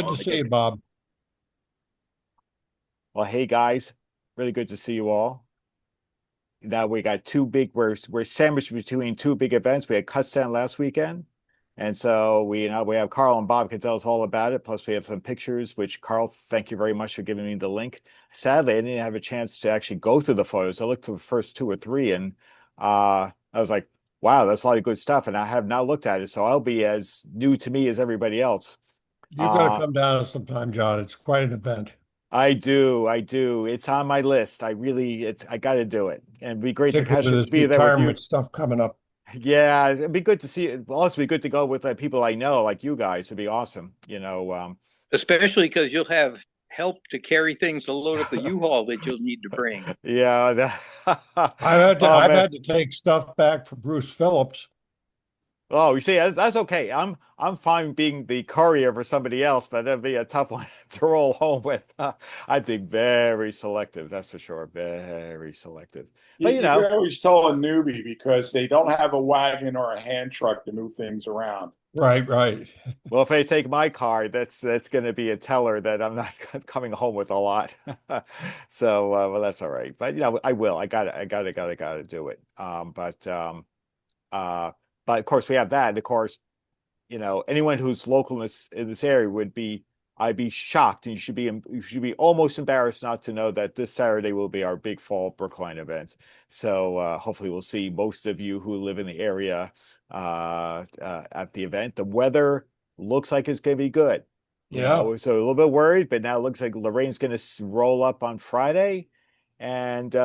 Good to see you, Bob. Well, hey guys, really good to see you all. Now we got we're sandwiched between two big events. We had Kutztown last weekend, and so we have Carl and Bob can tell us all about it. Plus, we have some pictures. Which Carl, thank you very much for giving me the link. Sadly, I didn't have a chance to actually go through the photos. I looked through the first two or three, and I was like, "Wow, that's a lot of good stuff." And I have not looked at it, so I'll be as new to me as everybody else. You got to Uh, come down sometime, John. It's quite an event. I do. It's on my list. I got to do it, and it'd be great to Particularly catch with this be there with you. retirement stuff coming up. Yeah, it'd be good to see. It'd also be good to go with people I know, like you guys. It'd be awesome. Especially because you'll have help to carry things to load up the U-Haul that you'll need to bring. Yeah. I've had to, Oh I've man. had to take stuff back for Bruce Phillips. Oh, you see, that's okay. I'm fine being the courier for somebody else, but that'd be a tough one to roll home with. I'd be very selective, that's for sure. Very selective. You, But you can always tell a newbie because they don't have a wagon or a hand truck to move things around. Right, right. well, if they take my car, that's going to be a teller that I'm not coming home with a lot. So, well, that's all right. But I will. I gotta do it. Uh, but of course we have that. And of course, anyone who's local in this area I'd be shocked, and you should be almost embarrassed not to know that this Saturday will be our big fall Brookline event. So hopefully we'll see most of you who live in the area at the event. The weather looks like it's going to be good. Yeah. So a little bit worried, but now it looks like Lorraine's going to roll up on Friday, and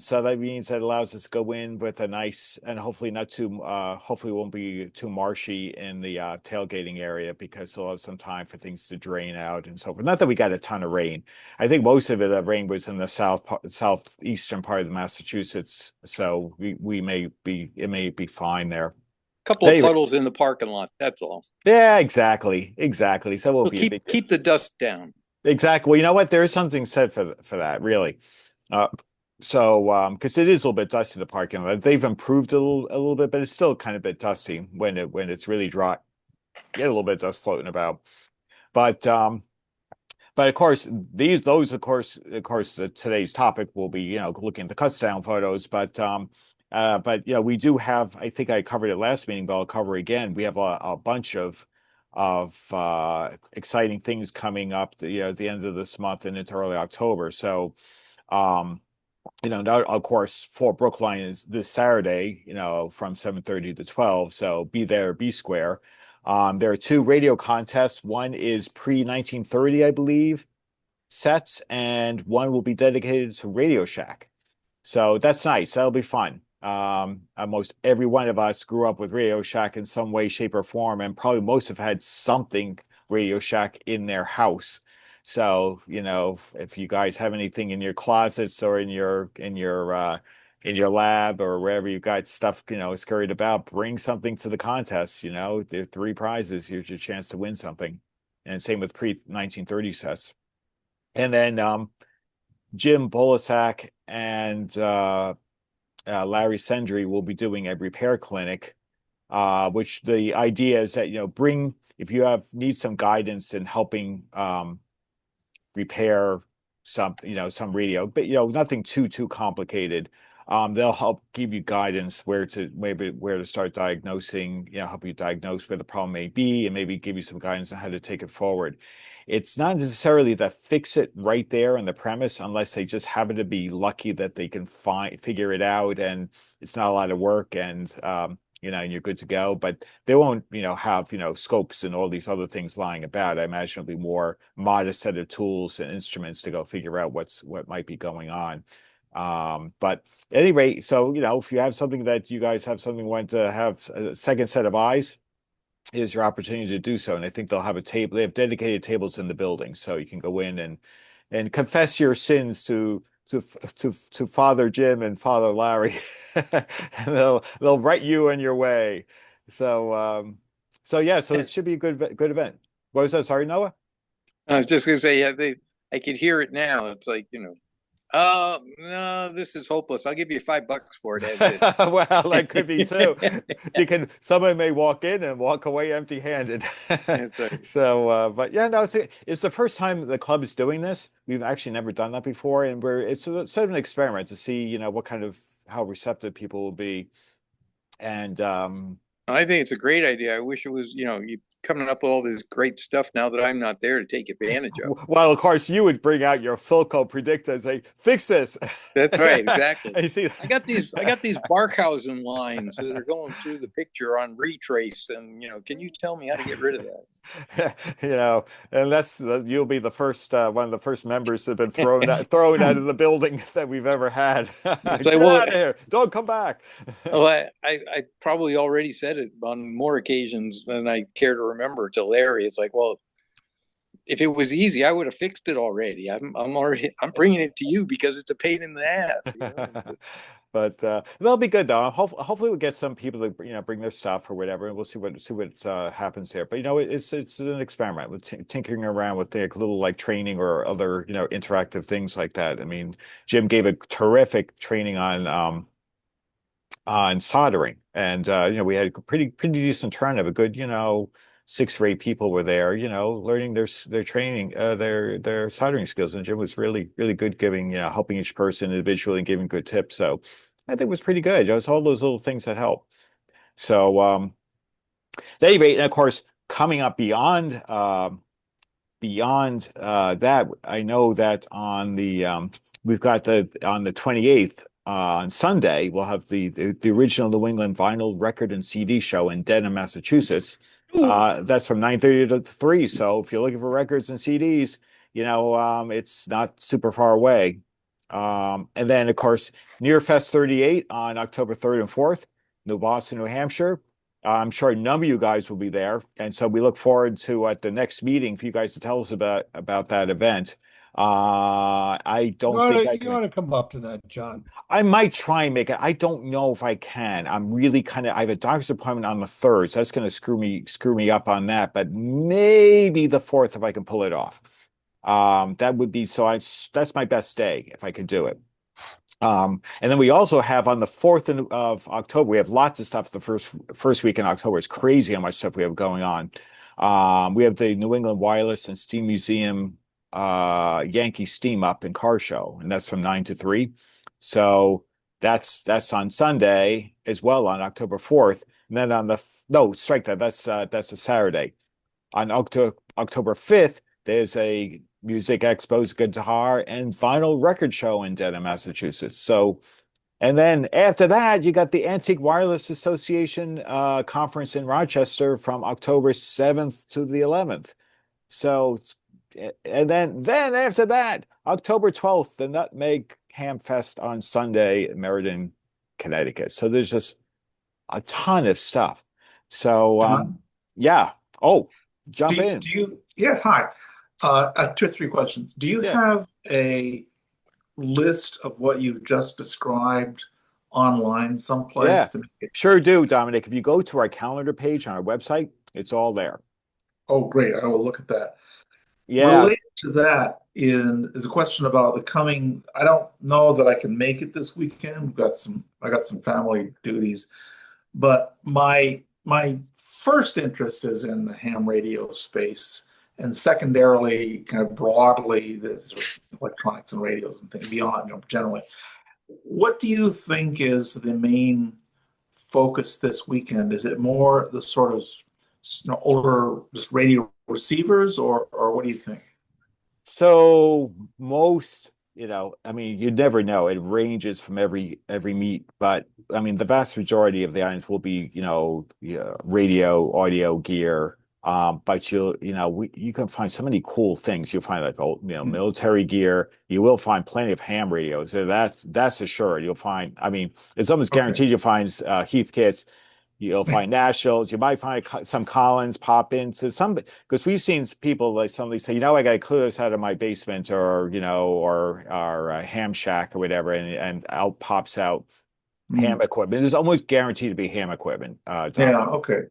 so that means that allows us to go in with a nice and hopefully not too hopefully won't be too marshy in the tailgating area because we'll have some time for things to drain out and so forth. Not that we got a ton of rain. I think most of it, the rain was in the southeastern part of the Massachusetts. So it may be fine there. Couple of puddles in the parking lot, that's all. Yeah, exactly. So we'll be keep the dust down. Exactly. Well, you know what? There is something said for that, really. Because it is a little bit dusty, the parking lot. They've improved a little bit, but it's still kind of a bit dusty when it's really dry. Get a little bit of dust floating about. But of course, today's topic will be, looking at the Kutztown photos. But we do have, I think I covered it last meeting, but I'll cover again. We have a bunch of exciting things coming up, at the end of this month and into early October. So, now, of course, for Brookline is this Saturday, from 7:30 to 12. So be there, be square. There are two radio contests. One is pre-1930, I believe, sets, and one will be dedicated to Radio Shack. So that's nice. That'll be fun. Almost every one of us grew up with Radio Shack in some way, shape, or form, and probably most have had something Radio Shack in their house. So, if you guys have anything in your closets or in your lab or wherever you got stuff, scurried about, bring something to the contest. There are three prizes. Here's your chance to win something. And same with pre-1930 sets. And then Jim Bolisak and Larry Sendry will be doing a repair clinic, which the idea is that, if you need some guidance in helping repair some radio, but nothing too complicated. They'll help give you guidance where to start diagnosing, help you diagnose where the problem may be, and maybe give you some guidance on how to take it forward. It's not necessarily the fix it right there on the premise, unless they just happen to be lucky that they can figure it out, and it's not a lot of work, and and you're good to go. But they won't, have, scopes and all these other things lying about. I imagine it'll be more modest set of tools and instruments to go figure out what might be going on. But at any rate, so, if you have something that you guys have something want to have a second set of eyes, is your opportunity to do so. And I think they'll have a table. They have dedicated tables in the building, so you can go in and confess your sins to Father Jim and Father Larry, and they'll write you on your way. So so it should be a good event. What was that? Sorry, Noah. I was just gonna say, yeah, I could hear it now. It's like, No, this is hopeless. I'll give you $5 for it as is. Well, that could be too. Because someone may walk in and walk away empty-handed. That's right. So, but yeah, no, it's the first time the club is doing this. We've actually never done that before, and it's sort of an experiment to see, what kind of how receptive people will be. And I think it's a great idea. I wish it was, you coming up with all this great stuff now that I'm not there to take advantage of. well, of course, you would bring out your Philco predictor and say, "Fix this." That's right, exactly. And you see, I got these Barkhausen lines that are going through the picture on retrace, and can you tell me how to get rid of that? And you'll be the first one of the first members that have been thrown out of the building that we've ever had. It's Get like, well, out of here! Don't come back. Well, I probably already said it on more occasions than I care to remember to Larry. It's like, well, if it was easy, I would have fixed it already. I'm bringing it to you because it's a pain in the ass. But that'll be good though. Hopefully we'll get some people to bring their stuff or whatever, and we'll see what happens here. But it's an experiment with tinkering around with little like training or other interactive things like that. I mean, Jim gave a terrific training on soldering, and we had a pretty decent turnout. A good 6 or 8 people were there, learning their training, their soldering skills. And Jim was really, really good giving, helping each person individually and giving good tips. So I think it was pretty good. It was all those little things that help. So at any rate, and of course, coming up beyond that, I know that on the we've got on the 28th on Sunday, we'll have the original New England vinyl record and CD show in Dedham, Massachusetts. That's from 9:30 to 3. So if you're looking for records and CDs, it's not super far away. And then of course, Near Fest 38 on October 3rd and 4th, New Boston, New Hampshire. I'm sure a number of you guys will be there, and so we look forward to at the next meeting for you guys to tell us about that event. I don't think you want to come up to that, John. I might try and make it. I don't know if I can. I'm really I have a doctor's appointment on the 3rd, so that's going to screw me up on that. But maybe the 4th if I can pull it off. That would be that's my best day if I could do it. And then we also have on the 4th of October, we have lots of stuff. The first week in October, it's crazy how much stuff we have going on. We have the New England Wireless and Steam Museum Yankee Steam Up and Car Show, and that's from 9 to 3. So that's on Sunday as well on October 4th. And then strike that. That's a Saturday. On October 5th, there's a Music Expo's guitar and vinyl record show in Dedham, Massachusetts. So, and then after that, you got the Antique Wireless Association conference in Rochester from October 7th to the 11th. So, and then after that, October 12th, the Nutmeg Ham Fest on Sunday in Meriden, Connecticut. So there's just a ton of stuff. So, yeah. Oh, jump in. Yes, hi. 2 or 3 questions. Do you have a list of what you've just described online someplace? Yeah, sure do, Dominic. If you go to our calendar page on our website, it's all there. Oh, great. I will look at that. Yeah. Related to that is a question about the coming. I don't know that I can make it this weekend. I got some family duties, but my first interest is in the ham radio space, and secondarily, kind of broadly, the sort of electronics and radios and things beyond, generally. What do you think is the main focus this weekend? Is it more the sort of older just radio receivers, or what do you think? So most, I mean, you never know. It ranges from every meet, but I mean, the vast majority of the items will be, radio, audio gear. But you can find so many cool things. You'll find like old, military gear. You will find plenty of ham radios. So that's assured. You'll find. I mean, it's almost guaranteed you'll find Heathkits. You'll find Nationals. You might find some Collins pop into some, because we've seen people like somebody say, I got to clear this out of my basement or a ham shack or whatever, and out pops out ham equipment. It's almost guaranteed to be ham equipment. Yeah. Okay.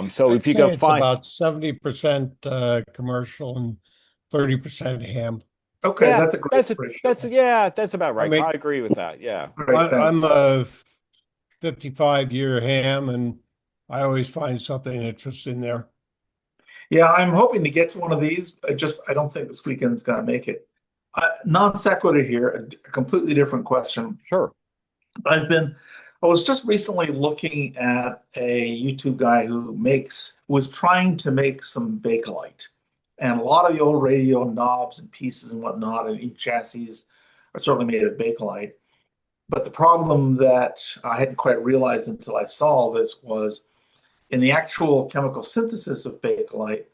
So if you can find about 70% commercial and 30% ham. Okay, Yeah, that's a great ratio. that's about right. mean- I agree with that. Yeah. Great, I'm thanks. a 55-year ham, and I always find something interesting there. Yeah, I'm hoping to get to one of these. I don't think this weekend's gonna make it. Non sequitur here, a completely different question. Sure. I was just recently looking at a YouTube guy who was trying to make some Bakelite. And a lot of the old radio knobs and pieces and whatnot, and each chassis are certainly made of Bakelite. But the problem that I hadn't quite realized until I saw this was in the actual chemical synthesis of Bakelite,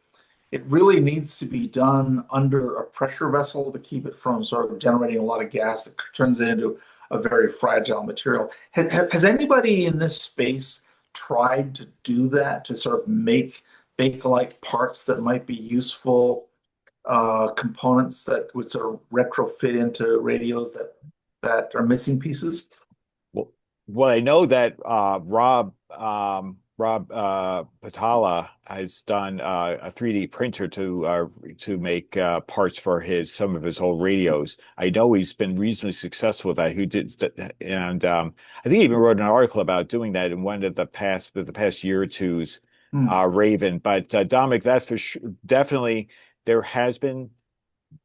it really needs to be done under a pressure vessel to keep it from sort of generating a lot of gas that turns it into a very fragile material. Has anybody in this space tried to do that, to sort of make Bakelite parts that might be useful components that would sort of retrofit into radios that are missing pieces? Well, I know that Rob Patala has done a 3D printer to make parts for some of his old radios. I know he's been reasonably successful with that. And I think he even wrote an article about doing that in one of the past year or two's Raven. But Dominic, that's for sure. Definitely, there has been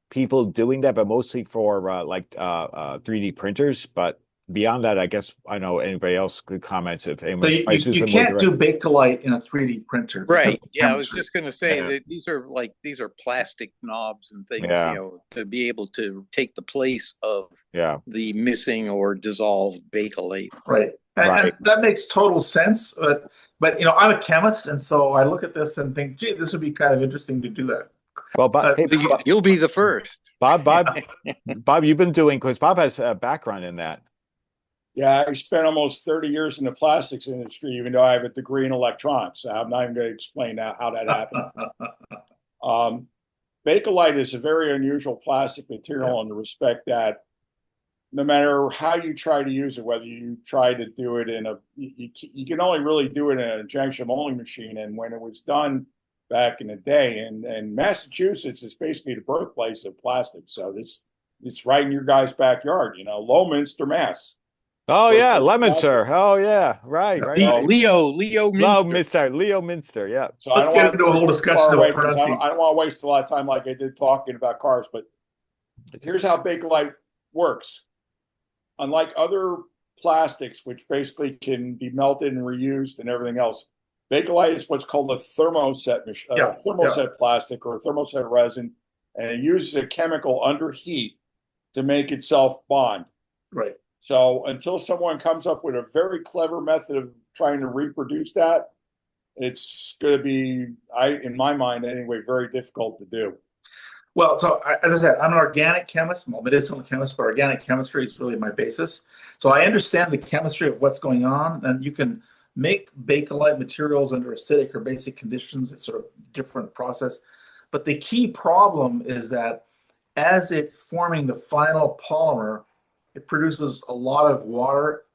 people doing that, but mostly for 3D printers. But beyond that, I guess I know anybody else could comment if anyone. So you can't do Bakelite in a 3D printer. Right. Yeah, I was just going to say that these are plastic knobs and things, to be able to take the place of the missing or dissolved Bakelite. Right. And that makes total sense. But I'm a chemist, and so I look at this and think, gee, this would be kind of interesting to do that. Well, Bob, you'll be the first. Bob, you've been doing, because Bob has a background in that. Yeah, I spent almost 30 years in the plastics industry, even though I have a degree in electronics. So I'm not even going to explain how that happened. Bakelite is a very unusual plastic material in the respect that no matter how you try to use it, whether you try to do it you can only really do it in an injection molding machine. And when it was done back in the day, and Massachusetts is basically the birthplace of plastics. So it's right in your guys' backyard, Lowminster, Mass. Oh yeah, Leominster. Oh yeah, right. Leo Minster. Leo Minster. Yeah. So let's get into a whole discussion about pronunciation. I don't want to waste a lot of time like I did talking about cars, but here's how Bakelite works. Unlike other plastics, which basically can be melted and reused and everything else, Bakelite is what's called a thermoset plastic or a thermoset resin, and it uses a chemical under heat to make itself bond. Right. So until someone comes up with a very clever method of trying to reproduce that, it's going to be, in my mind anyway, very difficult to do. Well, so as I said, I'm an organic chemist, I'm a medicinal chemist, but organic chemistry is really my basis. So I understand the chemistry of what's going on, and you can make Bakelite materials under acidic or basic conditions. It's sort of a different process. But the key problem is that as it forming the final polymer, it produces a lot of water,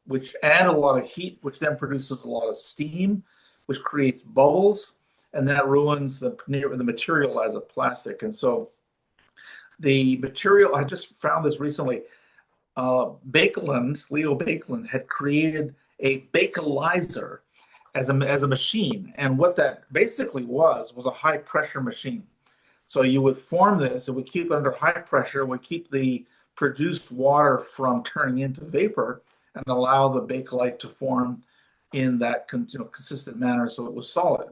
and a lot of heat, which then produces a lot of steam, which creates bubbles, and that ruins the material as a plastic. And so the material, I just found this recently, Leo Baekeland had created a Bakelizer as a machine. And what that basically was a high pressure machine. So you would form this, it would keep it under high pressure, would keep the produced water from turning into vapor, and allow the Bakelite to form in that consistent manner so it was solid.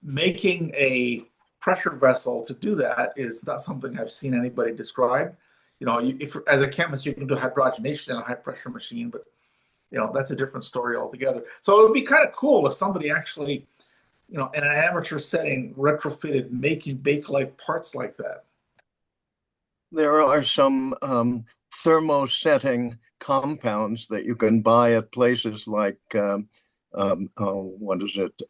Making a pressure vessel to do that is not something I've seen anybody describe. If as a chemist you can do hydrogenation in a high pressure machine, but that's a different story altogether. So it would be kind of cool if somebody actually, in an amateur setting, retrofitted making Bakelite parts like that. There are some thermosetting compounds that you can buy at places like, what is it?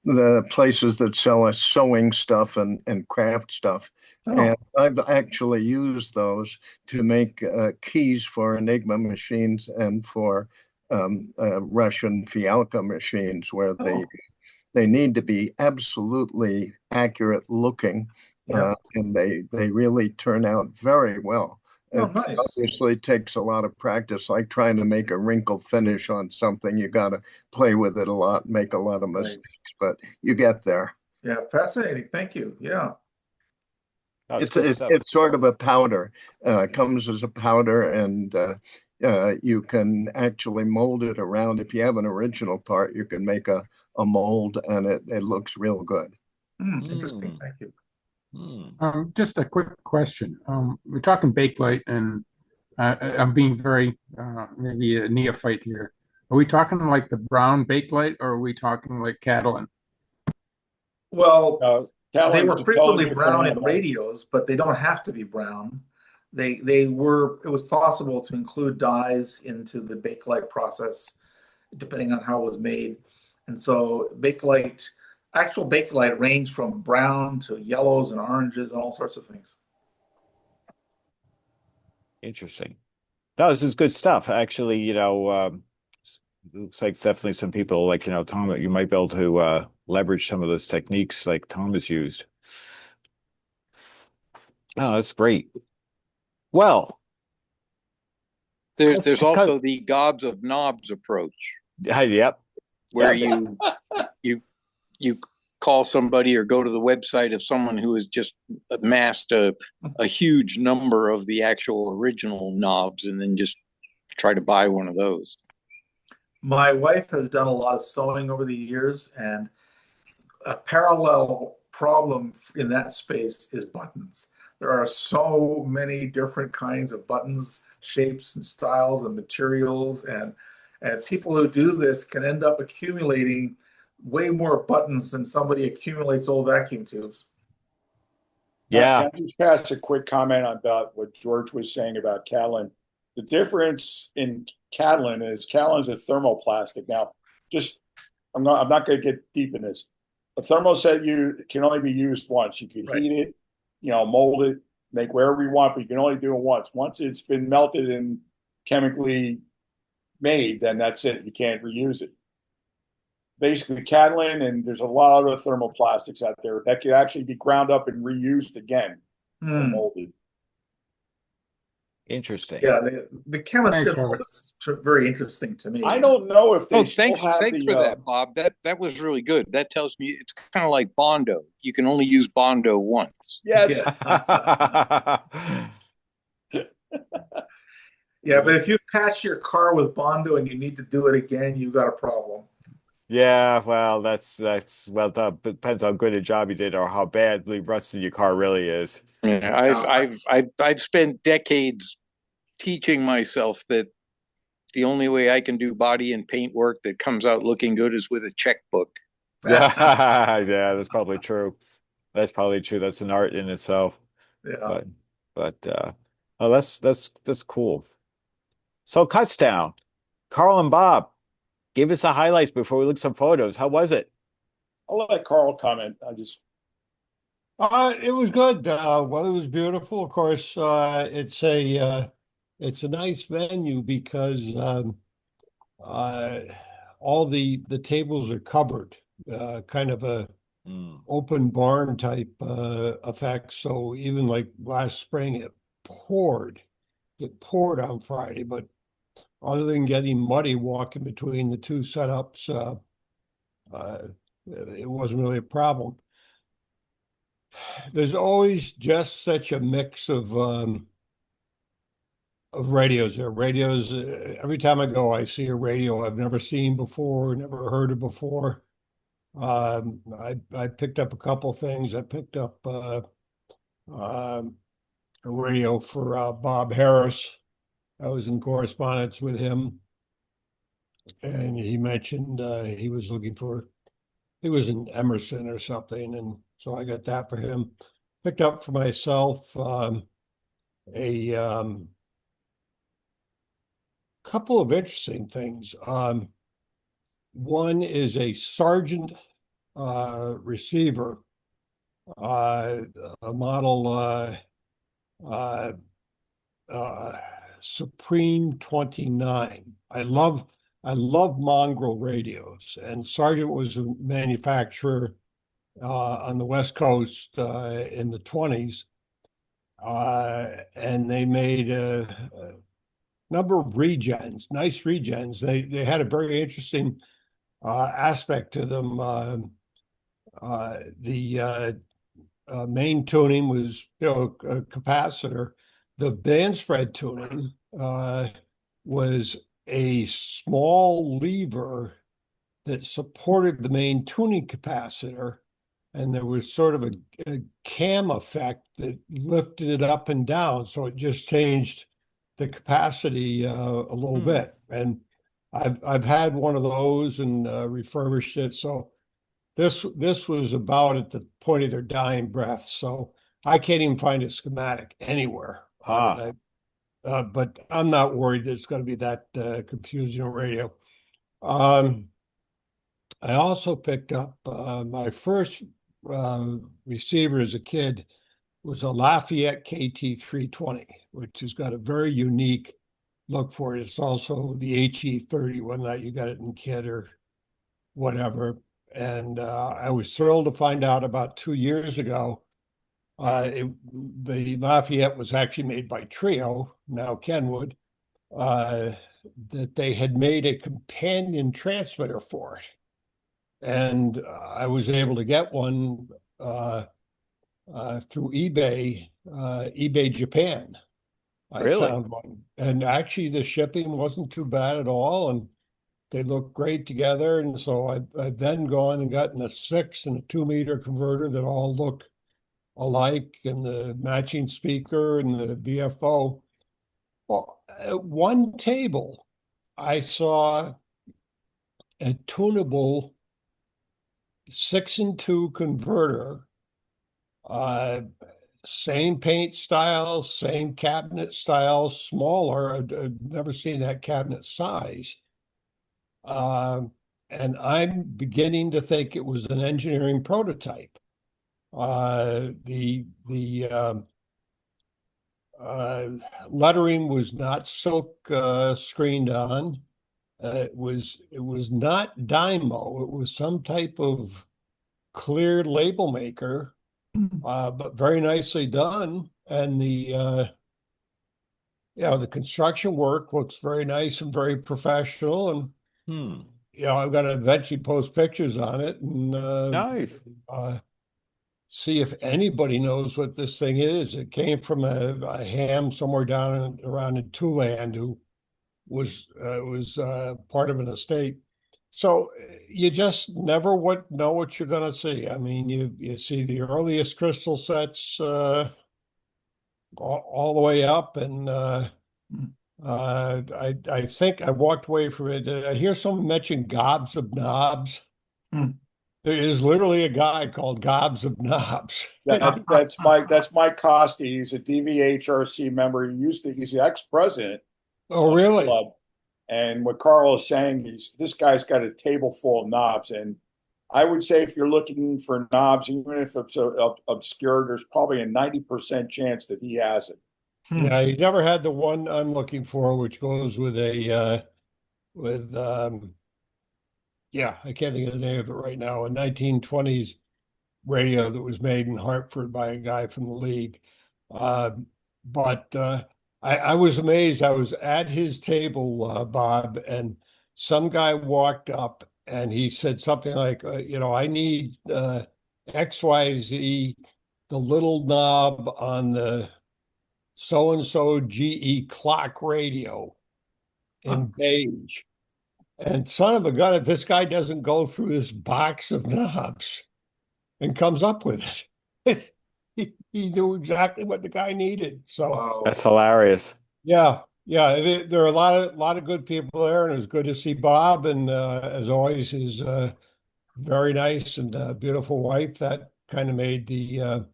The places that sell us sewing stuff and craft stuff. Oh. And I've actually used those to make keys for Enigma machines and for Russian Fialka machines, where they need to be absolutely accurate looking. Yeah. and they really turn out very well. Oh, It nice. obviously takes a lot of practice, like trying to make a wrinkle finish on something. You got to play with it a lot, make a lot of Right. mistakes, but you get there. Yeah, fascinating. Thank you. Yeah. That's good stuff. It's sort of a powder, comes as a powder, and you can actually mold it around. If you have an original part, you can make a mold, and it looks real good. Interesting. Mm. Thank you. Just a quick question. We're talking bakelite, and I'm being very maybe a neophyte here. Are we talking like the brown bakelite, or are we talking like Catalan? Well, they Callan were can tell frequently you if brown they're in not- radios, but they don't have to be brown. They were, it was possible to include dyes into the bakelite process, depending on how it was made. And so actual bakelite ranged from brown to yellows and oranges and all sorts of things. Interesting. No, this is good stuff. Actually, looks like definitely some people like, Tom, you might be able to leverage some of those techniques like Tom has used. Oh, that's great. Well, There's also the gobs of knobs approach, yep. where Yeah. you call somebody or go to the website of someone who has just amassed a huge number of the actual original knobs, and then just try to buy one of those. My wife has done a lot of sewing over the years, and a parallel problem in that space is buttons. There are so many different kinds of buttons, shapes and styles and materials, and people who do this can end up accumulating way more buttons than somebody accumulates old vacuum tubes. Yeah. Can I just pass a quick comment about what George was saying about Catalan? The difference in Catalan is Catalan's a thermoplastic. Now, I'm not going to get deep in this. A thermoset can only be used once. You can heat it, mold it, make wherever you want, but you can only do it once. Once it's been melted and chemically made, then that's it. You can't reuse it. Basically, Catalan, and there's a lot of other thermoplastics out there that could actually be ground up and reused again, or molded. Interesting. Yeah, the chemistry Thanks, Robert. is very interesting to me. I don't know if they still Thanks have for that, Bob. That was really good. That tells me it's kind of like Bondo. You can only use Bondo once. Yes. Yeah, but if you patch your car with Bondo and you need to do it again, you've got a problem. Yeah, well, that's well done. But depends how good a job you did or how badly rusted your car really is. Yeah, I've spent decades teaching myself that the only way I can do body and paint work that comes out looking good is with a checkbook. Yeah, that's probably true. That's probably true. That's an art in itself. Yeah. But oh, that's cool. So Kutztown, Carl and Bob, give us the highlights before we look at some photos. How was it? I'll let Carl comment. It was good. Weather was beautiful. Of course, it's a nice venue because all the tables are covered, kind of a open barn type effect. So even like last spring, it poured on Friday, but other than getting muddy walking between the two setups, it wasn't really a problem. There's always just such a mix of radios there. Radios, every time I go, I see a radio I've never seen before, never heard of before. I picked up a couple things. I picked up a radio for Bob Harris. I was in correspondence with him, and he mentioned he was looking for, he was in Emerson or something, and so I got that for him. Picked up for myself a couple of interesting things. One is a Sargent receiver, a model Supreme 29. I love mongrel radios, and Sargent was a manufacturer on the West Coast in the 20s. And they made a number of regens, nice regens. They had a very interesting aspect to them. The main tuning was, a capacitor. The band spread tuning was a small lever that supported the main tuning capacitor, and there was sort of a cam effect that lifted it up and down, so it just changed the capacity a little bit. And I've had one of those and refurbished it. So this was about at the point of their dying breath. So I can't even find a schematic anywhere. But I'm not worried that it's going to be that confusing on radio. I also picked up my first receiver as a kid was a Lafayette KT320, which has got a very unique look for it. It's also the HE30, whether or not you got it in kit or whatever. And I was thrilled to find out about 2 years ago, the Lafayette was actually made by Trio, now Kenwood, that they had made a companion transmitter for it. And I was able to get one through eBay, eBay Japan. I found one. And actually the shipping wasn't too bad at all. And they look great together. And so I've then gone and gotten a 6 and a 2-meter converter that all look alike, and the matching speaker and the VFO. Well, at one table, I saw a tunable 6 and 2 converter, same paint style, same cabinet style, smaller. I'd never seen that cabinet size. And I'm beginning to think it was an engineering prototype. The lettering was not silk screened on. It was not Dymo. It was some type of clear label maker, but very nicely done. And the construction work looks very nice and very professional. And I'm going to eventually post pictures on it and Nice. See if anybody knows what this thing is. It came from a ham somewhere down around in Tuland who was part of an estate. So you just never know what you're going to see. I mean, you see the earliest crystal sets all the way up, and I think I walked away from it. I hear someone mention gobs of knobs. There is literally a guy called Gobs of Knobs. That's Mike Costi. He's a DVHRC member. He's the ex-president. Oh, really? Club. And what Carl is saying, this guy's got a table full of knobs. And I would say if you're looking for knobs, even if it's obscure, there's probably a 90% chance that he has it. Yeah, he's never had the one I'm looking for, which goes with I can't think of the name of it right now, a 1920s radio that was made in Hartford by a guy from the league. But I was amazed. I was at his table, Bob, and some guy walked up and he said something like, I need XYZ, the little knob on the so-and-so GE clock radio in beige. And son of a gun, if this guy doesn't go through this box of knobs and comes up with it, he knew exactly what the guy needed. So that's hilarious. Yeah. There are a lot of good people there, and it was good to see Bob. And as always, his very nice and beautiful wife. That kind of made the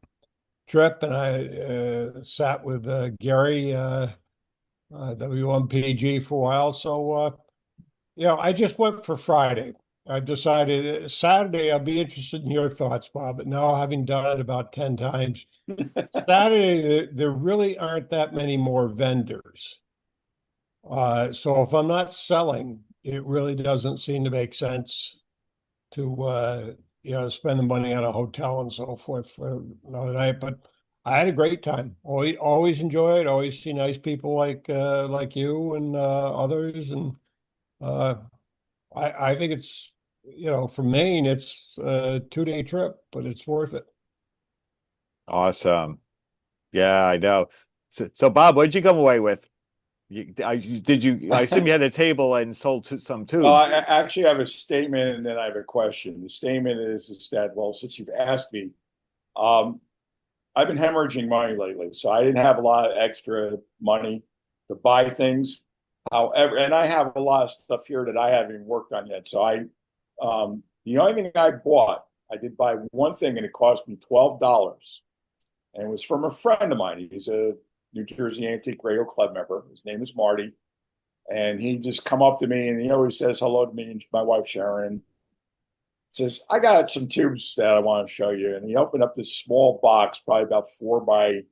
trip. And I sat with Gary WMPG for a while. So. I just went for Friday. I decided Saturday I'll be interested in your thoughts, Bob. But now, having done it about 10 times, Saturday there really aren't that many more vendors. So if I'm not selling, it really doesn't seem to make sense to spend the money on a hotel and so forth for another night. But I had a great time. Always enjoy it. Always see nice people like you and others. And I think it's, from Maine, it's a 2-day trip, but it's worth it. Awesome. Yeah, I know. So Bob, what did you come away with? I assume you had a table and sold some tubes. I actually have a statement and then I have a question. The statement is that, well, since you've asked me, I've been hemorrhaging money lately, so I didn't have a lot of extra money to buy things. However, and I have a lot of stuff here that I haven't even worked on yet. So the only thing I bought, I did buy one thing and it cost me $12. And it was from a friend of mine. He's a New Jersey Antique Radio Club member. His name is Marty. And he just come up to me and he always says hello to me and my wife Sharon. Says, I got some tubes that I want to show you. And he opened up this small box, probably about 4 by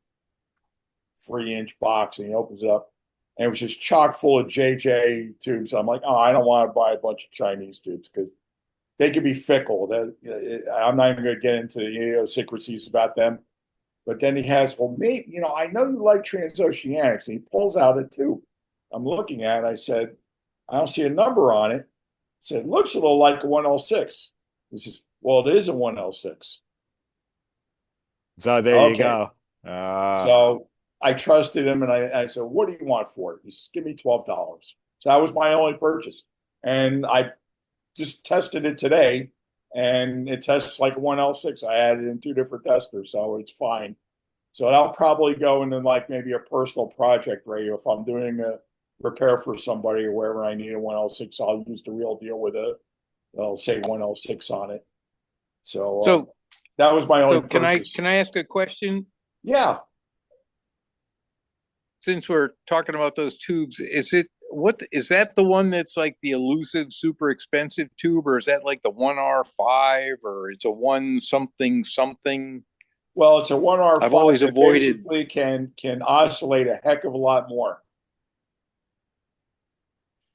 3-inch box, and he opens it up. And it was just chock full of JJ tubes. I'm like, oh, I don't want to buy a bunch of Chinese tubes because they could be fickle. I'm not even going to get into the idiosyncrasies about them. But then he has, well, mate, I know you like transoceanics. And he pulls out a tube. I'm looking at it. I said, I don't see a number on it. I said, looks a little like a 106. He says, well, it is a 106. So there you go. So I trusted him and I said, what do you want for it? He says, give me $12. So that was my only purchase. And I just tested it today. And it tests like a 1L6. I added in 2 different testers, so it's fine. So I'll probably go into like maybe a personal project radio. If I'm doing a repair for somebody or wherever I need a 1L6, I'll use the real deal with I'll say 1L6 on it. So that was my only purchase. Can I ask a question? Yeah. Since we're talking about those tubes, is that the one that's like the elusive, super expensive tube, or is that like the 1R5, or it's a 1 something something? Well, it's a 1R5. I've always avoided. Basically can oscillate a heck of a lot more.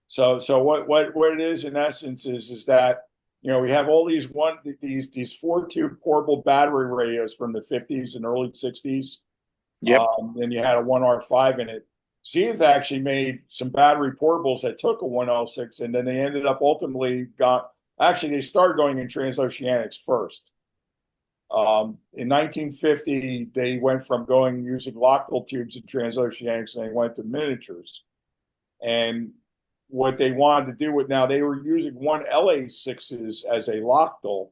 So what it is in essence is that we have all these 4-tube portable battery radios from the 50s and early 60s. Yep. Then you had a 1R5 in it. Zenith actually made some battery portables that took a 1L6, and then they ended up ultimately they started going in transoceanics first. In 1950, they went from using Lochtel tubes in transoceanics, and they went to miniatures. And what they wanted to do they were using 1LA6s as a Lochtel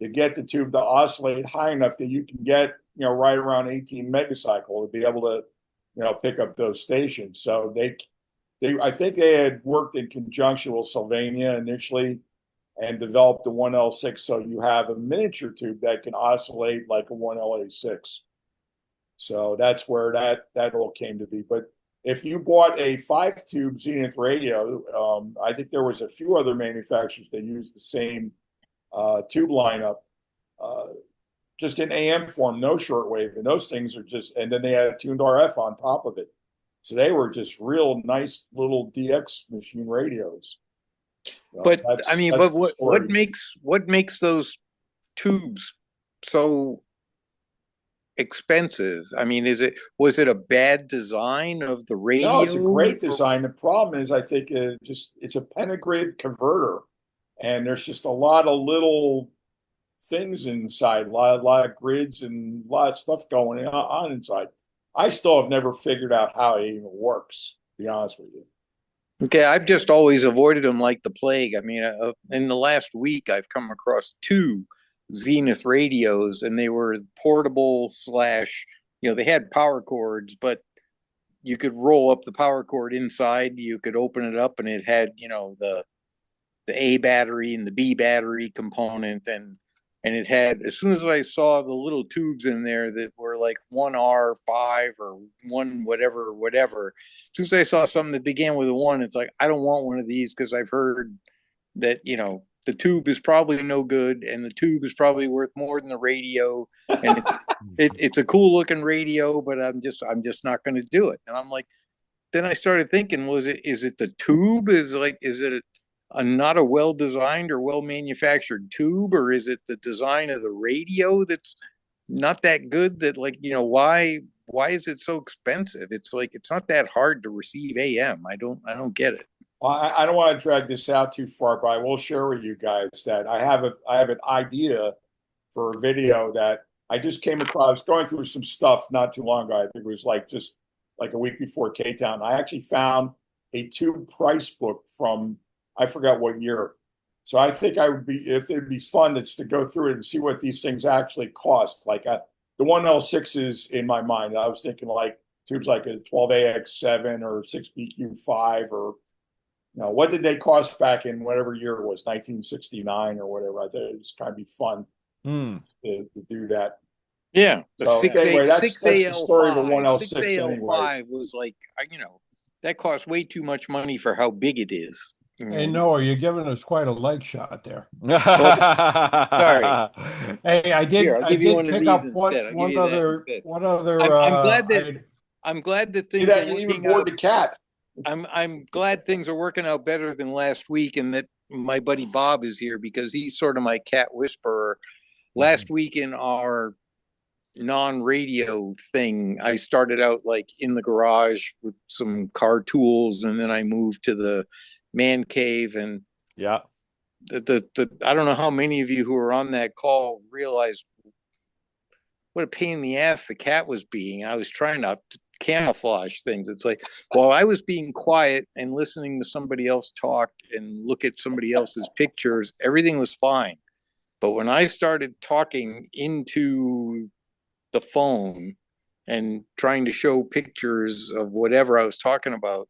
to get the tube to oscillate high enough that you can get, right around 18 megacycle to be able to, pick up those stations. So I think they had worked in conjunction with Sylvania initially and developed the 1L6. So you have a miniature tube that can oscillate like a 1LA6. So that's where that all came to be. But if you bought a 5-tube Zenith radio, I think there was a few other manufacturers that used the same tube lineup, just in AM form, no shortwave, and those things are and then they had a tuned RF on top of it. So they were just real nice little DX machine radios. But what makes those tubes so expensive? I mean, was it a bad design of the radio? No, it's a great design. The problem is, I think it's a pentagrid converter, and there's just a lot of little things inside, a lot of grids and a lot of stuff going on inside. I still have never figured out how it even works, to be honest with you. Okay, I've just always avoided them like the plague. I mean, in the last week, I've come across 2 Zenith radios, and they were portable / they had power cords, but you could roll up the power cord inside. You could open it up, and it had, the A battery and the B battery component, and it had, as soon as I saw the little tubes in there that were like 1R5 or 1 whatever, as soon as I saw something that began with a 1, it's like, I don't want one of these, because I've heard that, the tube is probably no good, and the tube is probably worth more than the radio, and it's a cool looking radio, but I'm just not going to do it. And I'm like, then I started thinking, is it the tube? Is it not a well-designed or well-manufactured tube, or is it the design of the radio that's not that good? That, like, why is it so expensive? It's like, it's not that hard to receive AM. I don't get it. I don't want to drag this out too far, but I will share with you guys that I have an idea for a video that I just came across. I was going through some stuff not too long ago. I think it was just like a week before K-Town. I actually found a tube price book from, I forgot what year. So I think if it'd be fun, it's to go through it and see what these things actually cost. Like the 1L6 is in my mind. I was thinking like tubes like a 12AX7 or 6BQ5, or what did they cost back in whatever year it was, 1969 or whatever. I thought it was kind of be fun to do that. Yeah, the So, 6AL5. 6AL5 6AL5 was like, that cost way too much money for how big it is. Hey, Noah, you're giving us quite a leg shot there. Sorry. Hey, I did. Here, I did pick up one other. I'm glad that things that are you even working bored out. the cat. I'm glad things are working out better than last week, and that my buddy Bob is here, because he's sort of my cat whisperer. Last week in our non-radio thing, I started out like in the garage with some car tools, and then I moved to the man cave, and yeah, the I don't know how many of you who were on that call realized what a pain in the ass the cat was being. I was trying to camouflage things. It's like, while I was being quiet and listening to somebody else talk and look at somebody else's pictures, everything was fine. But when I started talking into the phone and trying to show pictures of whatever I was talking about,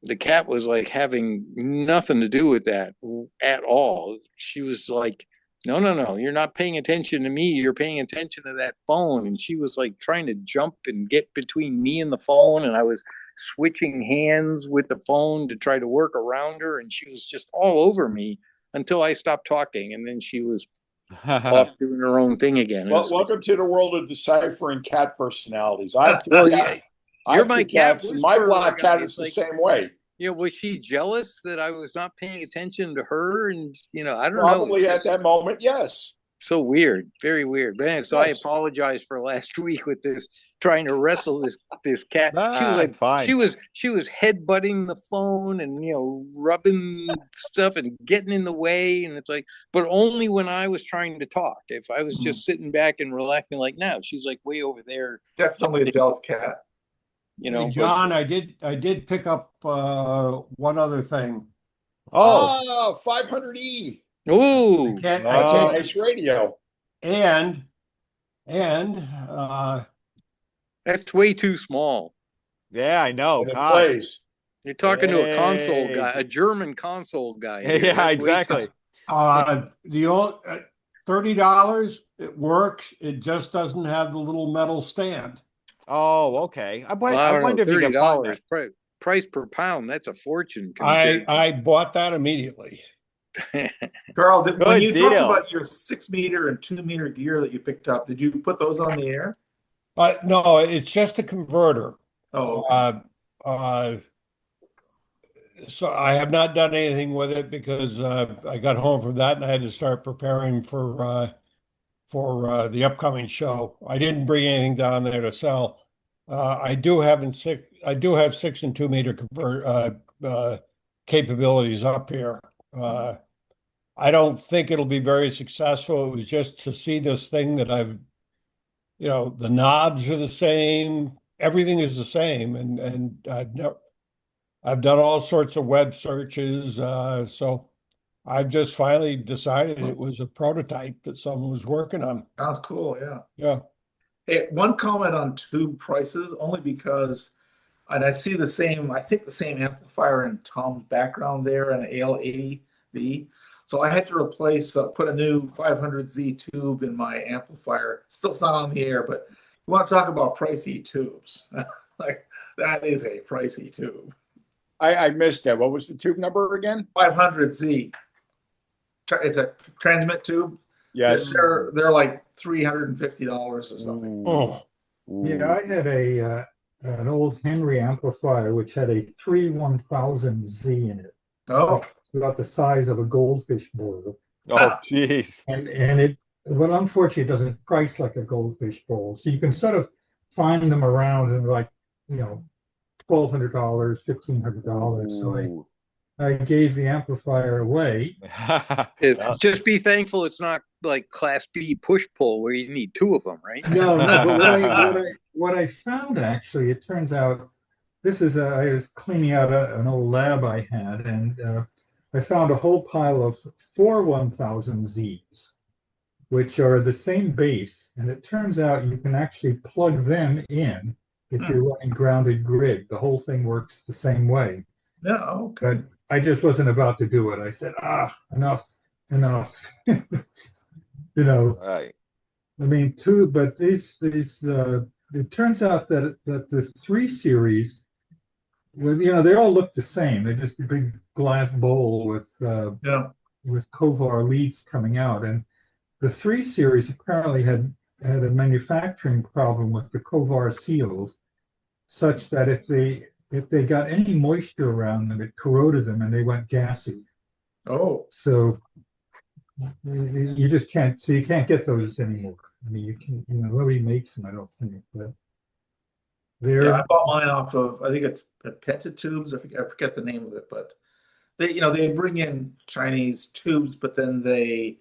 the cat was like having nothing to do with that at all. She was like, no, you're not paying attention to me. You're paying attention to that phone. And she was like trying to jump and get between me and the phone. And I was switching hands with the phone to try to work around her. And she was just all over me until I stopped talking. And then she was off doing her own thing again. Well, welcome to the world of deciphering cat personalities. I have two cats. You're my cat whisperer. My black cat is the same way. Was she jealous that I was not paying attention to her? And, I don't know. Probably at that moment, yes. So weird. Very weird. But anyway, so I apologize for last week with this, trying to wrestle this cat. She was like, fine. She was headbutting the phone and, rubbing stuff and getting in the way. And it's like, but only when I was trying to talk. If I was just sitting back and relaxing, like, now she's like way over there. Definitely a jealous cat. Hey, John, I did pick up one other thing. 500E. Ooh, it's radio. And that's way too small. Yeah, I know. Gosh. You're talking to a console guy, a German console guy. Yeah, that's exactly. The old $30, it works. It just doesn't have the little metal stand. Oh, okay. I wonder if you can find that. Price per pound, that's a fortune. I bought that immediately. Carl, when you talked about your 6 meter and 2 meter gear that you picked up, did you put those on the air? No, it's just a converter. Oh, okay. So I have not done anything with it because I got home from that and I had to start preparing for the upcoming show. I didn't bring anything down there to sell. I do have 6 and 2 meter capabilities up here. I don't think it'll be very successful. It was just to see this thing that the knobs are the same, everything is the same, and I've done all sorts of web searches, so I've just finally decided it was a prototype that someone was working on. Sounds cool, yeah. Yeah. Hey, one comment on tube prices, only because, and I see the same amplifier in Tom's background there, an AL80V. So I had to put a new 500Z tube in my amplifier. Still, it's not on the air, but you want to talk about pricey tubes. Like, that is a pricey tube. I missed that. What was the tube number again? 500Z. It's a transmit tube. Yes. They're like $350 or something. Oh. Yeah, I had an old Henry amplifier which had a 31000Z in it. Oh, It's about the size of a goldfish bowl. Oh, jeez. And it, but unfortunately, it doesn't price like a goldfish bowl. So you can sort of find them around and like, $1,200, $1,500. So Ooh. I gave the amplifier away. Just be thankful it's not like Class B push pull where you need two of them, right? No, but what I found actually, it turns out I was cleaning out an old lab I had, and I found a whole pile of 4 1000Zs, which are the same base, and it turns out you can actually plug them in if you're running grounded grid. The whole thing works the same way. yeah, okay. But I just wasn't about to do it. I said, enough. Right. I mean, but these it turns out that the 3 series, well, they all look the same. They're just a big glass bowl with Kovar leads coming out, and the 3 series apparently had a manufacturing problem with the Kovar seals, such that if they got any moisture around them, it corroded them and they went gassy. Oh, So you just can't. So you can't get those anymore. I mean, you can. Nobody makes them, I don't think. But they're. yeah, I bought mine off of, I think it's Pentatubes. I forget the name of it, but they bring in Chinese tubes, but then they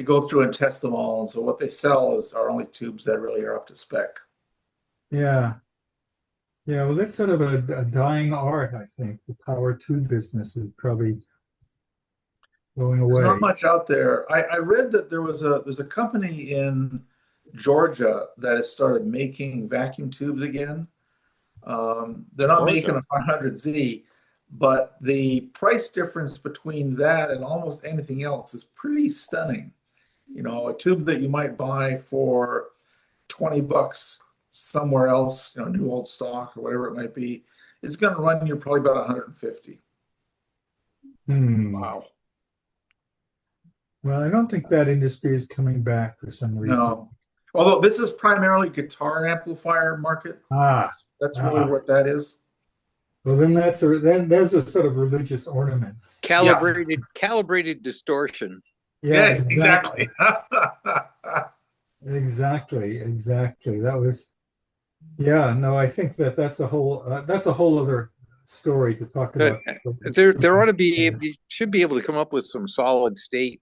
go through and test them all. And so what they sell are only tubes that really are up to spec. Yeah. Yeah, well, that's sort of a dying art, I think. The power tube business is probably going away. There's not much out there. I read that there's a company in Georgia that has started making vacuum tubes again. They're not making a 500Z, but the price difference between that and almost anything else is pretty stunning. A tube that you might buy for $20 somewhere else, new old stock or whatever it might be, is going to run you probably about 150. Wow. Well, I don't think that industry is coming back for some reason. No. Although this is primarily guitar amplifier market. That's really what that is. Well, then those are sort of religious ornaments. Calibrated distortion. Yeah, yes, exactly. Exactly. That was. Yeah, no, I think that's a whole other story to talk about. There ought to be, you should be able to come up with some solid state,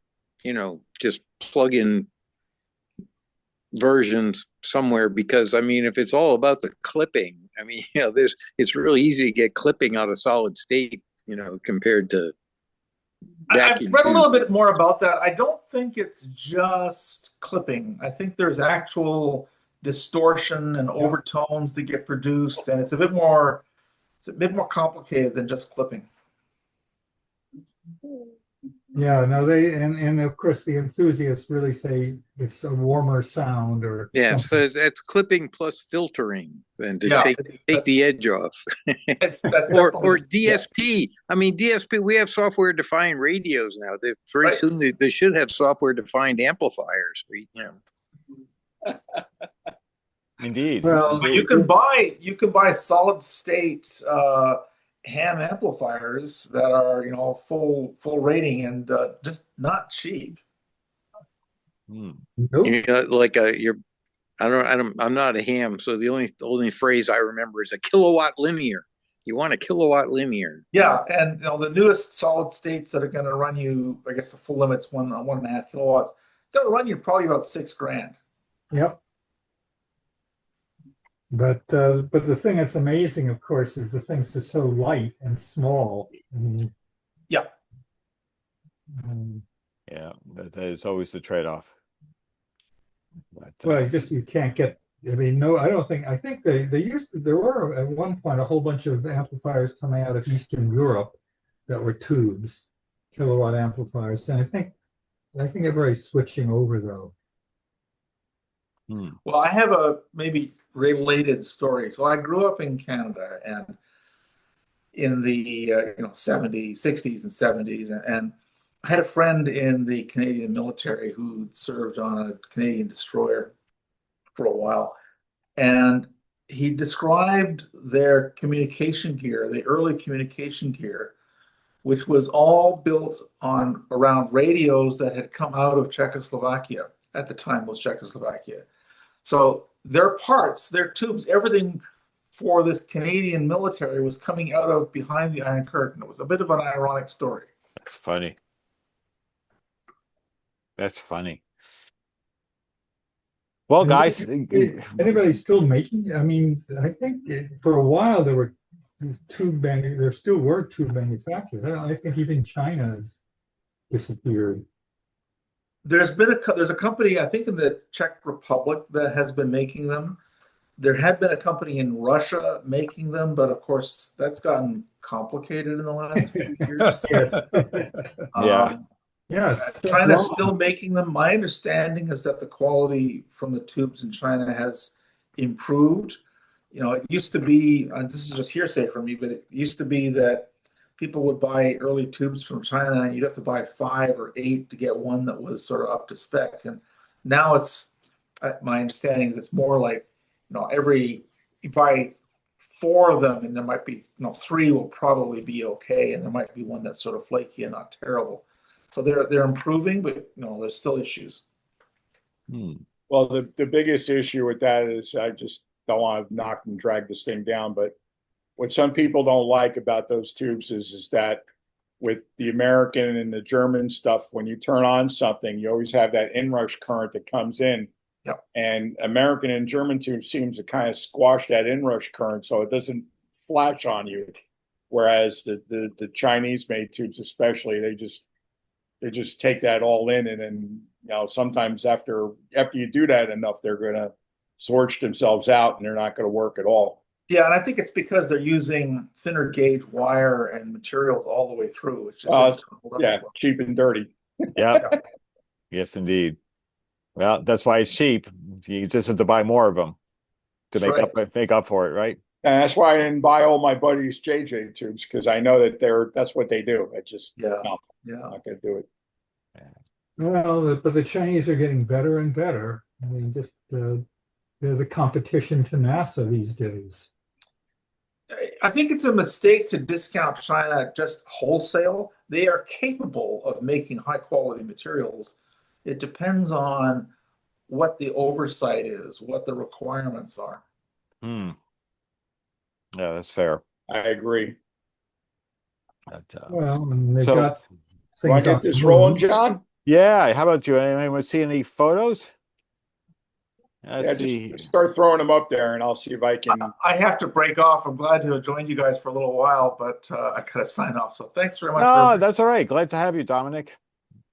just plug in versions somewhere, because I mean, if it's all about the clipping, I mean, it's really easy to get clipping out of solid state, compared to I've read a little bit more about that. I don't think it's just clipping. I think there's actual distortion and overtones that get produced, and it's a bit more complicated than just clipping. Yeah, no, and of course the enthusiasts really say it's a warmer sound or so it's clipping plus filtering and to take the edge off. or DSP. I mean, DSP, we have software defined radios now. Very soon they should have software defined amplifiers. Indeed. Well, you can buy solid state ham amplifiers that are full rating and just not cheap. Nope. I'm not a ham, so the only phrase I remember is a kilowatt linear. You want a kilowatt linear. Yeah, and the newest solid states that are going to run you, I guess the full limit's 1.5 kilowatts. They'll run you probably about $6,000. Yep. But the thing that's amazing, of course, is the things are so light and small. Yeah. Yeah, that is always the trade-off. Well, you can't get. I mean, no, I don't think. I think there were at one point a whole bunch of amplifiers coming out of Eastern Europe that were tubes, kilowatt amplifiers, and I think everybody's switching over though. Well, I have a maybe related story. So I grew up in Canada, and in the 70s, 60s, and 70s, and I had a friend in the Canadian military who served on a Canadian destroyer for a while, and he described their communication gear, the early communication gear, which was all built on around radios that had come out of Czechoslovakia. At the time was Czechoslovakia. So their parts, their tubes, everything for this Canadian military was coming out of behind the Iron Curtain. It was a bit of an ironic story. That's funny. That's funny. Well, guys, anybody still making? I mean, I think for a while there were there still were tube manufacturers. I think even China has disappeared. There's a company, I think in the Czech Republic, that has been making them. There had been a company in Russia making them, but of course that's gotten complicated in the last few years. Yeah. Yes. China's still making them. My understanding is that the quality from the tubes in China has improved. It used to be, this is just hearsay for me, but it used to be that people would buy early tubes from China and you'd have to buy 5 or 8 to get one that was sort of up to spec. And now my understanding is it's more like, you buy 4 of them and there might be, 3 will probably be okay. And there might be one that's sort of flaky and not terrible. So they're improving, but there's still issues. Well, the biggest issue with that is, I just don't want to knock and drag this thing down, but what some people don't like about those tubes is that with the American and the German stuff, when you turn on something, you always have that inrush current that comes in. Yep. And American and German tubes seems to kind of squash that inrush current so it doesn't flash on you. Whereas the Chinese made tubes especially, they just take that all in, and then sometimes after you do that enough, they're going to sorch themselves out and they're not going to work at all. Yeah, and I think it's because they're using thinner gauge wire and materials all the way through. It's just cheap and dirty. Yeah. Yes, indeed. Well, that's why it's cheap. You just have to buy more of them to make up for it, right? And that's why I didn't buy all my buddies' JJ tubes, because I know that that's what they do. I just not going to do it. Well, but the Chinese are getting better and better. I mean, just they're the competition to NASA these days. I think it's a mistake to discount China just wholesale. They are capable of making high quality materials. It depends on what the oversight is, what the requirements are. Yeah, that's fair. I agree. But, well, and they've got things. Want to get this rolling, John? Yeah. How about you? Anyone see any photos? Let's see. Just start throwing them up there, and I'll see if I can. I have to break off. I'm glad to have joined you guys for a little while, but I gotta sign off. So thanks very much. No, that's all right. Glad to have you, Dominic.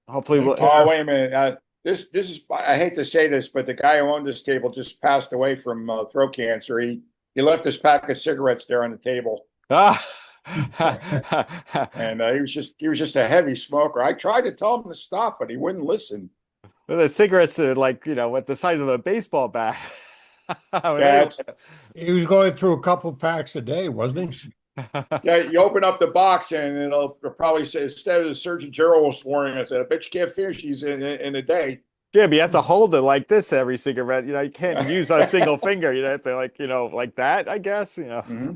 Hopefully, we'll. Oh, wait a minute. This is. I hate to say this, but the guy who owned this table just passed away from throat cancer. He left his pack of cigarettes there on the table. And he was just a heavy smoker. I tried to tell him to stop, but he wouldn't listen. Well, the cigarettes are like, what the size of a baseball bat. He was going through a couple packs a day, wasn't he? Yeah, you open up the box and it'll probably say, instead of the Surgeon General was warning us, I bet you can't finish these in a day. Yeah, but you have to hold it like this every cigarette. You can't use a single finger. You have to like that, I guess. Mm-hmm.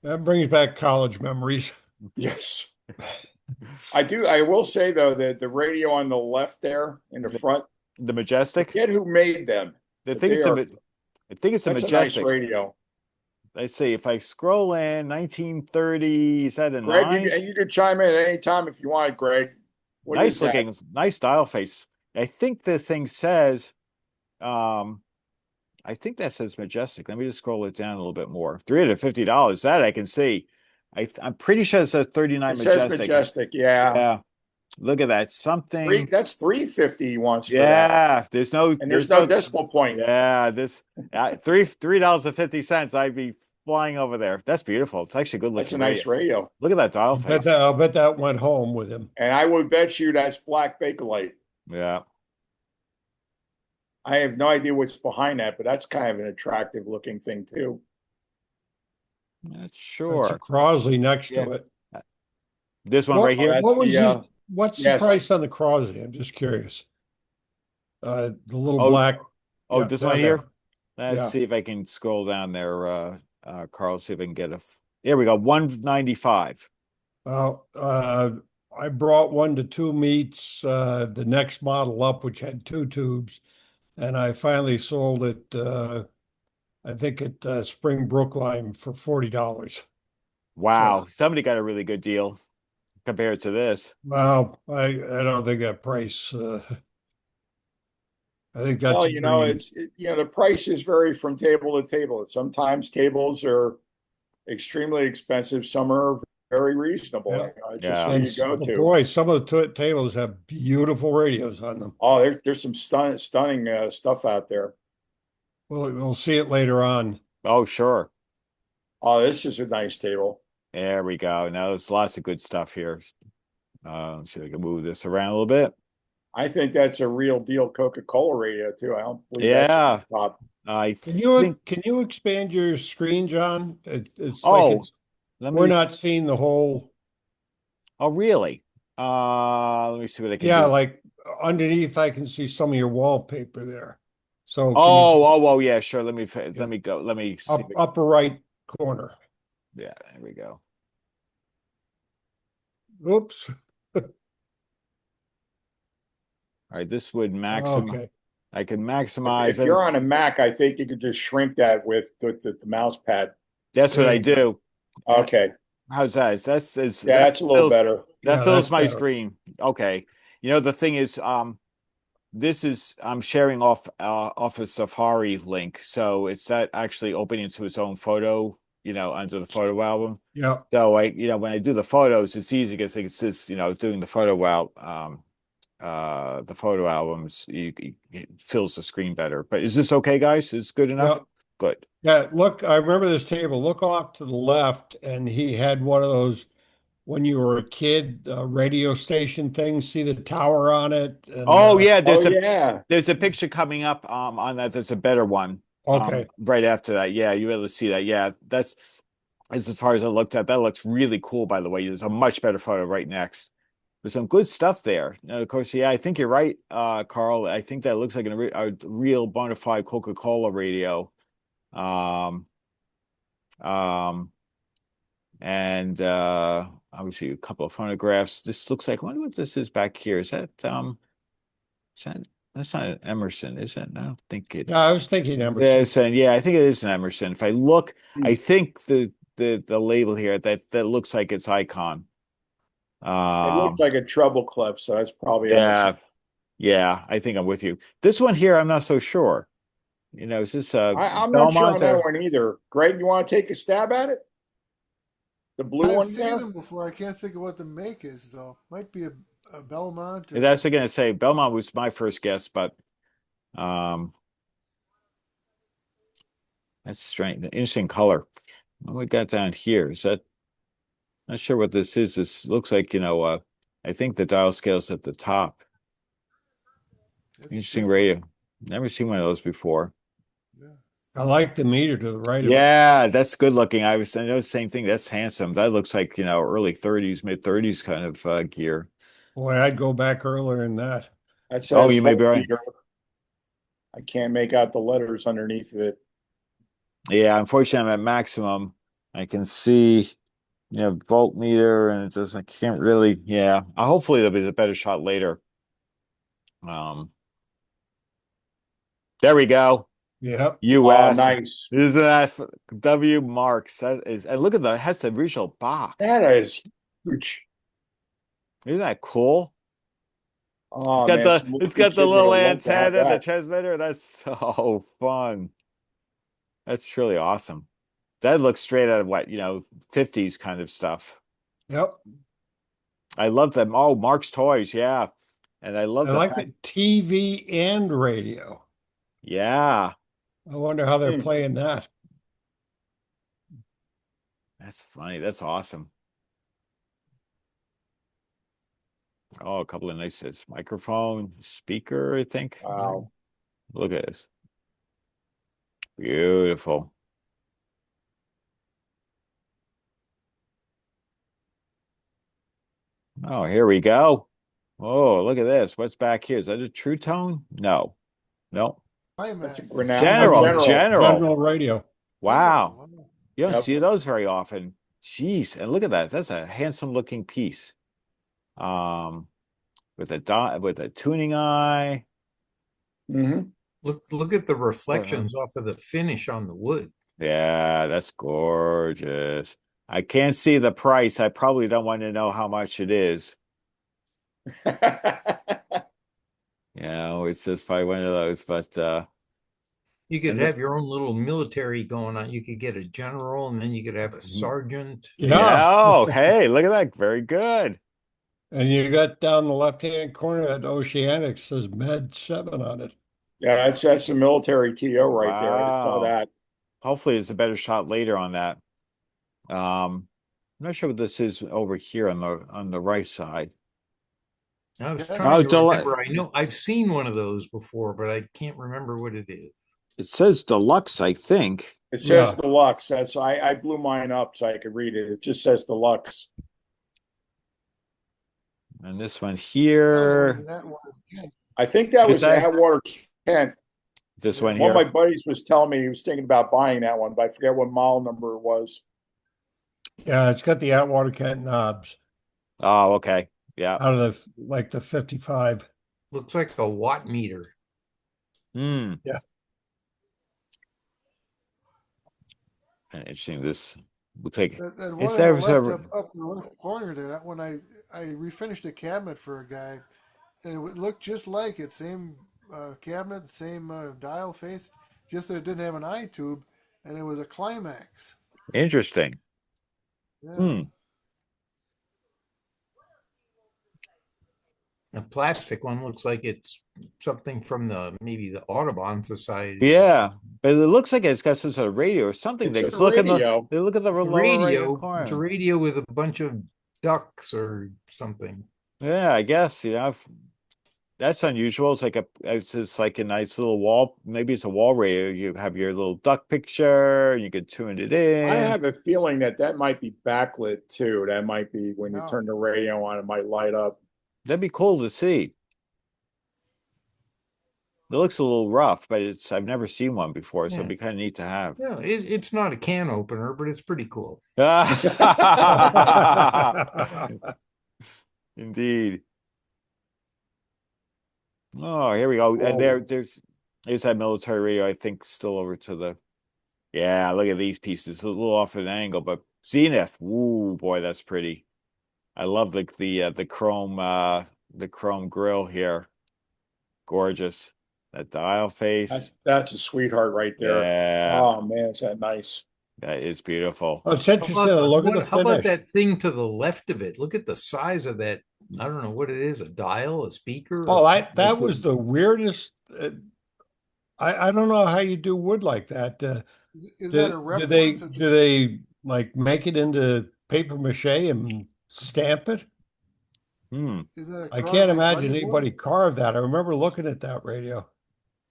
That brings back college memories. Yes. I will say though that the radio on the left there in the front, the Majestic. Forget who made them. I think it's a Majestic. A nice radio. Let's see if I scroll in 1930. Is that a Greg, 9? You can chime in at any time if you want, Greg. Nice looking, nice dial face. I think the thing says, I think that says Majestic. Let me just scroll it down a little bit more. $350. That I can see. I'm pretty sure it says 39 Majestic. Says Majestic, yeah. Yeah. Look at that. Something. That's $350 he wants for that. Yeah. There's no decimal point. Yeah. This $3.50. I'd be flying over there. That's beautiful. It's actually good looking. That's a nice radio. Look at that dial face. I'll bet that went home with him. And I would bet you that's black Bakelite. Yeah. I have no idea what's behind that, but that's kind of an attractive looking thing too. Not sure. That's a Crosley next to it. This one right here. What's the price on the Crosley? I'm just curious. The little black. Oh, this one here. Let's see if I can scroll down there, Carl. See if I can get here we go. $195. Well, I brought 1 to 2 meets, the next model up, which had 2 tubes, and I finally sold it, I think at Spring Brookline for $40. Wow, So, somebody got a really good deal compared to this. well, I don't think that price, I think that's Well, a dream. the prices vary from table to table. Sometimes tables are extremely expensive. Some are very reasonable. Yeah. It's just Yeah. who And you go to. boy, some of the tables have beautiful radios on them. Oh, there's some stunning stuff out there. Well, we'll see it later on. Oh, sure. Oh, this is a nice table. There we go. Now there's lots of good stuff here. Let's see if I can move this around a little bit. I think that's a real deal Coca-Cola radio too. I don't believe Yeah. that's a top. I Can you think. can you expand your screen, John? It's Oh, like we're not seeing the whole. Oh, really? Let me see what I can Yeah, do. like underneath, I can see some of your wallpaper there. So Oh, yeah, sure. Let me go. Let me see. upper right corner. Yeah, there we go. Oops. All right, this would maximize. Okay. I can maximize If it. you're on a Mac, I think you could just shrink that with the mouse pad. That's what I do. Okay. How's that? That's a little better. That Yeah, fills that's my better. screen. Okay. The thing is, I'm sharing off a Safari link, so it's that actually opening to its own photo, under the photo album. Yeah. So when I do the photos, it's easy because it's just, doing the the photo albums, it fills the screen better. But is this okay, guys? Is good enough? Yeah. Good. Yeah, look, I remember this table. Look off to the left, and he had one of those when you were a kid, radio station things. See the tower on it? And, Oh yeah, yeah. There's a picture coming up on that. There's a better one. Okay. Right after that. Yeah, you're able to see that. Yeah, that's as far as I looked at. That looks really cool, by the way. There's a much better photo right next. There's some good stuff there. Now, of course, yeah, I think you're right, Carl. I think that looks like a real bona fide Coca-Cola radio. And obviously a couple of phonographs. This looks like, I wonder what this is back here. Is that that's not an Emerson, is it? I don't think it. Yeah, I was thinking Emerson. Yeah, I think it is an Emerson. If I look, I think the label here that looks like it's Icon. It looks like a treble clef, so that's probably yeah, yeah. I think I'm with you. This one here, I'm not so sure. Is this I'm not sure on Belmont that one either. Greg, you want to take a stab at it? The blue I've one seen there? them before. I can't think of what the make is though. Might be a Belmont. Or... That's going to say Belmont was my first guess, but that's strange. Interesting color. What we got down here is that. Not sure what this is. This looks like I think the dial scale's at the top. Interesting radio. Never seen one of those before. Yeah. I like the meter to the right. Yeah, that's good looking. I know the same thing. That's handsome. That looks like early 30s, mid 30s kind of gear. Boy, I'd go back earlier than that. That says Oh, you may be right. meter. I can't make out the letters underneath of it. Yeah, unfortunately, I'm at maximum. I can see, voltmeter, and it just I can't really. Yeah, hopefully there'll be a better shot later. There we go. Yep. U.S. Oh, nice. Isn't that W Marks? That is, and look at it has the original box. That is huge. Isn't that cool? Oh, it's got the little antenna, the that. transmitter. That's so fun. That's really awesome. That looks straight out of 50s kind of stuff. Yep. I love them. Oh, Mark's Toys, yeah. And I love the TV and radio. Yeah. I wonder how they're playing that. That's funny. That's awesome. Oh, a couple of nice microphone, speaker, I think. Wow. Look at this. Beautiful. Oh, here we go. Oh, look at this. What's back here? Is that a True Tone? No. General radio. Wow. You don't see those very often. Jeez, and look at that. That's a handsome looking piece. With a tuning eye. Mm-hmm. Look at the reflections off of the finish on the wood. Yeah, that's gorgeous. I can't see the price. I probably don't want to know how much it is. It's just probably one of those, but you could have your own little military going on. You could get a general, and then you could have a sergeant. Yeah. Oh, hey, look at that. Very good. And you got down the left-hand corner that Oceanic says Med 7 on it. Yeah, that's a military TO right there. I saw that. Hopefully there's a better shot later on that. I'm not sure what this is over here on the right side. I was trying to remember. I know I've seen one of those before, but I can't remember what it is. It says deluxe, I think. It says deluxe. That's I blew mine up so I could read it. It just says deluxe. And this one here. I think that was Atwater Kent. This one here. One of my buddies was telling me he was thinking about buying that one, but I forget what model number it was. Yeah, it's got the Atwater Kent knobs. Oh, okay. Yeah. Out of the 55. Looks like a watt meter. Yeah. Interesting. This looks like that one up in the corner there. That one I refinished a cabinet for a guy, and it looked just like it. Same cabinet, same dial face, just that it didn't have an eye tube, and it was a Climax. Interesting. Yeah. A plastic one looks like it's something from maybe the Audubon Society. Yeah, but it looks like it's got some sort of radio or something. It's look at the radio. It's a radio with a bunch of ducks or something. Yeah, I guess that's unusual. It's just like a nice little wall. Maybe it's a wall radio. You have your little duck picture, and you can tune it in. I have a feeling that might be backlit too. That might be when you turn the radio on, it might light up. That'd be cool to see. It looks a little rough, but I've never seen one before, so it'd be kind of neat to have. Yeah, it's not a can opener, but it's pretty cool. Indeed. Oh, here we go. And there's that military radio, I think, still over to the. Yeah, look at these pieces. A little off at an angle, but Zenith. Ooh, boy, that's pretty. I love the chrome grill here. Gorgeous. That dial face. That's a sweetheart right there. Yeah. Oh man, is that nice? That is beautiful. Oh, it's interesting to look at the finish. How about that thing to the left of it? Look at the size of that. I don't know what it is. A dial, a speaker. Oh, that was the weirdest. I don't know how you do wood like that. Is that a rep? Do they like make it into paper mache and stamp it? Is that I can't imagine anybody carved that. I remember looking at that radio.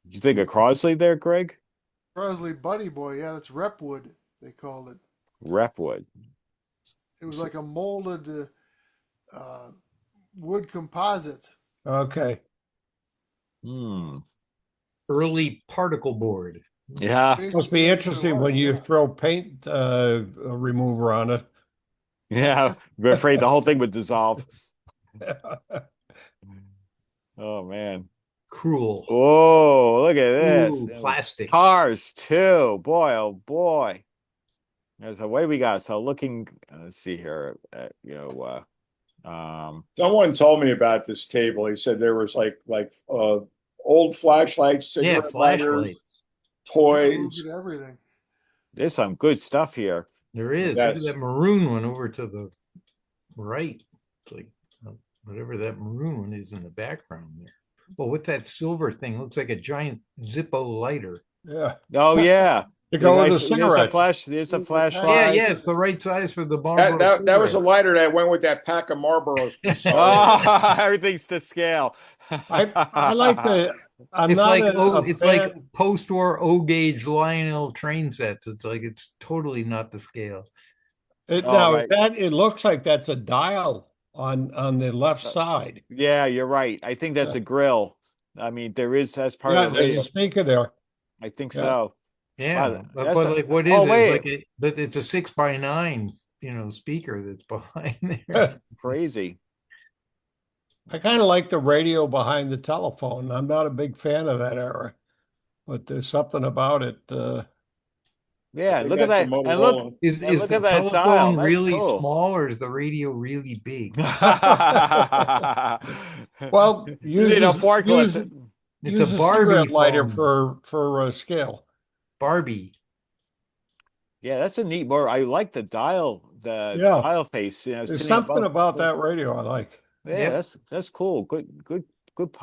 You think of Crosley there, Greg? Crosley Buddy Boy, yeah, that's rep wood, they called it. Rep wood. It was like a molded wood composite. Okay. Early particle board. Yeah. Must be interesting when you throw paint remover on it. Yeah, I'm afraid the whole thing would dissolve. Oh man, cruel. Oh, look at this. Ooh, plastic cars too. Boy, oh boy. So what do we got? So looking, let's see here. Someone told me about this table. He said there was like old flashlights, cigarette lighters, toys, everything. There's some good stuff here. There is. Look at that maroon one over to the right. It's like whatever that maroon one is in the background there. Well, what's that silver thing? Looks like a giant Zippo lighter. Yeah. Oh yeah. To go with a cigarette. There's a flashlight. Yeah, it's the right size for the Marlboro. That was a lighter that went with that pack of Marlboros. Everything's to scale. I like the. It's like post-war O gauge Lionel train sets. It's totally not the scale. It looks like that's a dial on the left side. Yeah, you're right. I think that's a grill. I mean, that's part of there's a speaker there. I think so. Yeah, but what is it? It's a 6x9 speaker that's behind there. Crazy. I kind of like the radio behind the telephone. I'm not a big fan of that era, but there's something about it. Yeah, look at that. And look, is look the at that dial. telephone That's really cool. small, or is the radio really big? Well, you need a forklift. It's use a a Barbie cigarette lighter phone. for scale. Barbie. Yeah, that's a neat more. I like the dial, dial face. There's something about that radio I like. Yeah, that's cool. Good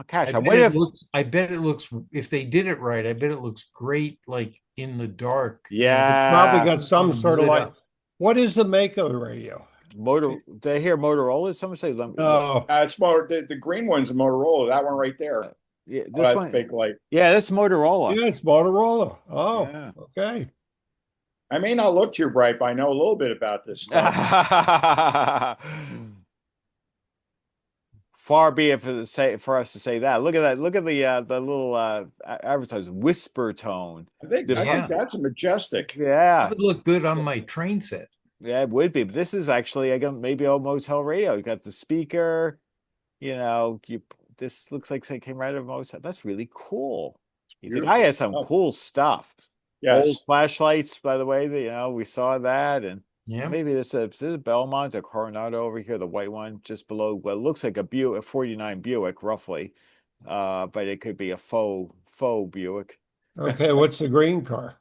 catch. I bet it looks. If they did it right, I bet it looks great, like in the dark. Yeah, it's probably got some sort of light. What is the make of the radio? Did I hear Motorola? Someone say no. It's the green one's a Motorola. That one right there. Yeah, this one. Big light. Yeah, that's Motorola. Yeah, it's Motorola. Oh, yeah. Okay. I may not look too bright, but I know a little bit about this stuff. Far be it for us to say that. Look at that. Look at the little advertisement, whisper tone. I think that's majestic. Yeah, that would look good on my train set. Yeah, it would be. But this is actually maybe a motel radio. You got the speaker. This looks like it came right out of a motel. That's really cool. The guy has some cool stuff. Yes. Old flashlights, by the way. We saw that, and maybe this is a Belmont, a Coronado over here, the white one just below what looks like a 49 Buick, roughly, but it could be a faux Buick. Okay, what's the green car?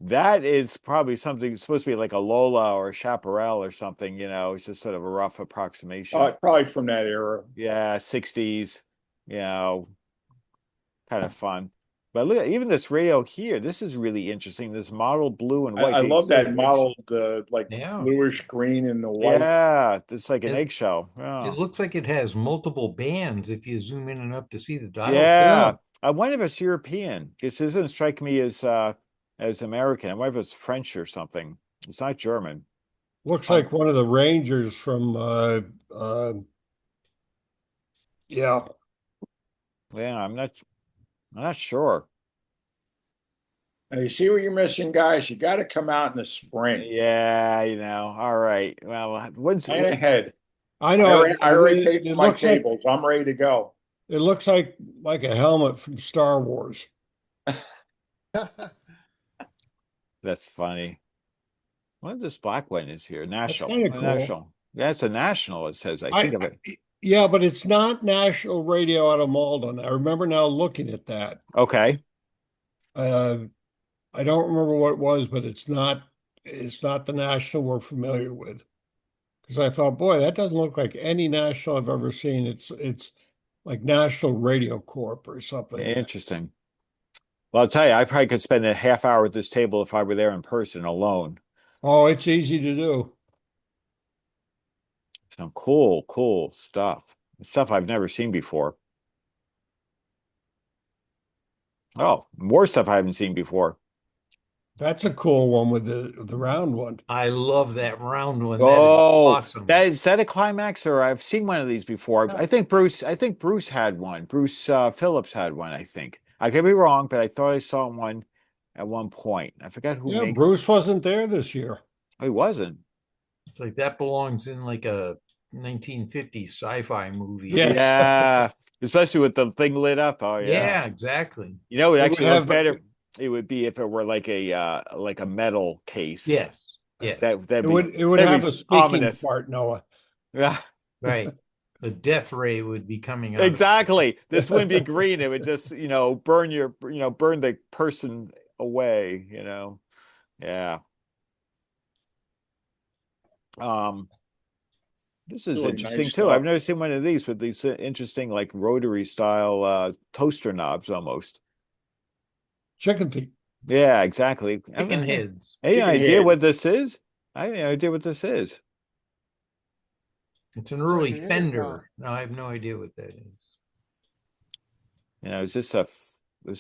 That is probably something supposed to be like a Lola or a Chaparral or something. It's just sort of a rough approximation. Probably from that era. Yeah, 60s. Kind of fun. But look, even this radio here, this is really interesting. This model blue and white. I love that mottled, bluish green and the white. Yeah, it's like an eggshell. Yeah. It looks like it has multiple bands if you zoom in enough to see the dial. Yeah, I wonder if it's European. This doesn't strike me as American. I wonder if it's French or something. It's not German. Looks like one of the Rangers from. Yeah, I'm not sure. Now, you see what you're missing, guys? You got to come out in the spring. Yeah, all right. Well, when's ahead? I know. I already paid for my cables. I'm ready to go. It looks like a helmet from Star Wars. That's funny. What this black one is here? National. That's cool. National. Yeah, it's a national. It says. I think of it. Yeah, but it's not National Radio out of Malden. I remember now looking at that. Okay. I don't remember what it was, but it's not the National we're familiar with. Because I thought, boy, that doesn't look like any National I've ever seen. It's like National Radio Corp or something. Interesting. Well, I'll tell you, I probably could spend a half hour at this table if I were there in person alone. Oh, it's easy to do. Some cool stuff. Stuff I've never seen before. Oh, more stuff I haven't seen before. That's a cool one with the round one. I love that round one. Oh, that is awesome. Is that a Climax, or I've seen one of these before? I think Bruce had one. Bruce Phillips had one, I think. I could be wrong, but I thought I saw one at one point. I forgot who makes Bruce wasn't there this year. Oh, he wasn't. It's like that belongs in like a 1950s sci-fi movie. Yes. Yeah. Especially with the thing lit up. Oh yeah. Yeah, exactly. It would actually look better. It would be if it were like a metal case. Yes. Yeah. It would have a speaking ominous part, Noah. Yeah. Right. The death ray would be coming out. Exactly. This wouldn't be green. It would just, burn the person away, Yeah. This is really interesting nice too. stuff. I've never seen one of these with these interesting, like rotary style toaster knobs almost. Chicken feet. Yeah, exactly. Chicken heads. Any Chicken idea head. what this is? I have no idea what this is. It's an early Fender. No, I have no idea what that is. Is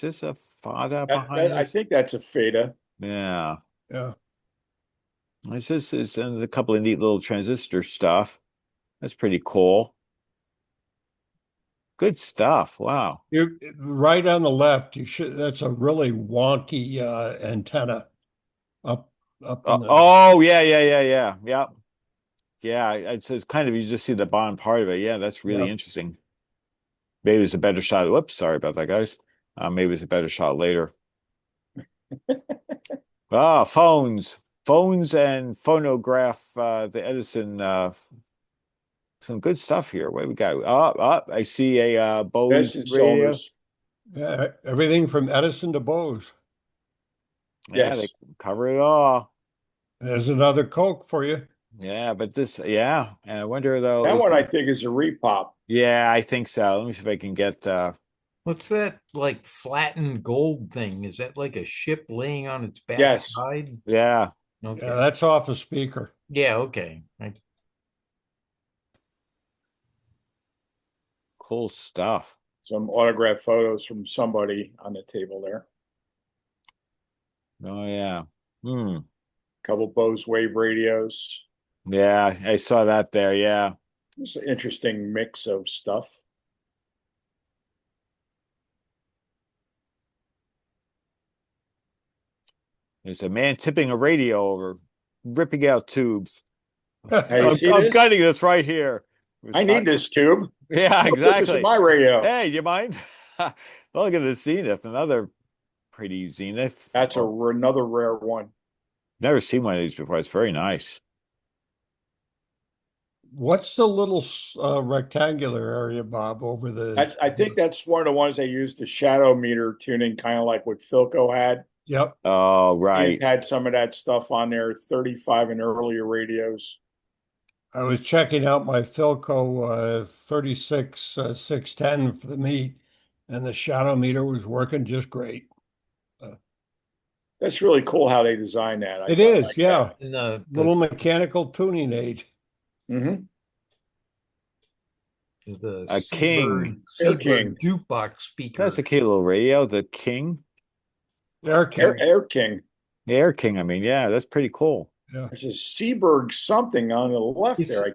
this a Fada behind I this? think that's a Feta. Yeah. Yeah. This is a couple of neat little transistor stuff. That's pretty cool. Good stuff. Wow. You're right on the left. That's a really wonky antenna up up in the. Oh, yeah. Yeah, it's kind of, you just see the bottom part of it. Yeah, that's really interesting. Maybe it's a better shot. Whoops, sorry about that, guys. Maybe it's a better shot later. Phones and phonograph, the Edison, some good stuff here. What do we got? I see a Bose radio. Yeah, everything from Edison to Bose. Yeah, they cover it all. There's another Coke for you. Yeah, but this, and I wonder though. That one I think is a repop. Yeah, I think so. Let me see if I can get. What's that like flattened gold thing? Is that like a ship laying on its back Yes. side? Yeah. Okay. Yeah, that's off a speaker. Yeah, okay. Cool stuff. Some autographed photos from somebody on the table there. Oh yeah. Couple Bose Wave radios. Yeah, I saw that there. Yeah. It's an interesting mix of stuff. There's a man tipping a radio over, ripping out tubes. Hey, I'm cutting this right here. I need this tube. Yeah, exactly. This is my radio. Hey, you mind? Look at the Zenith, another pretty Zenith. That's another rare one. Never seen one of these before. It's very nice. What's the little rectangular area, Bob, over the? I think that's one of the ones they used the shadow meter tuning, kind of like what Philco had. Yep. Oh, right. He had some of that stuff on there, 35 and earlier radios. I was checking out my Philco 36 610 for the meet, and the shadow meter was working just great. That's really cool how they designed that. It is, like yeah. The little mechanical tuning aid. Mm-hmm. The King jukebox speaker. That's a cute little radio. The King. Air King. Air King. Air King. I mean, yeah, that's pretty cool. Yeah. There's a Seaberg something on the left there.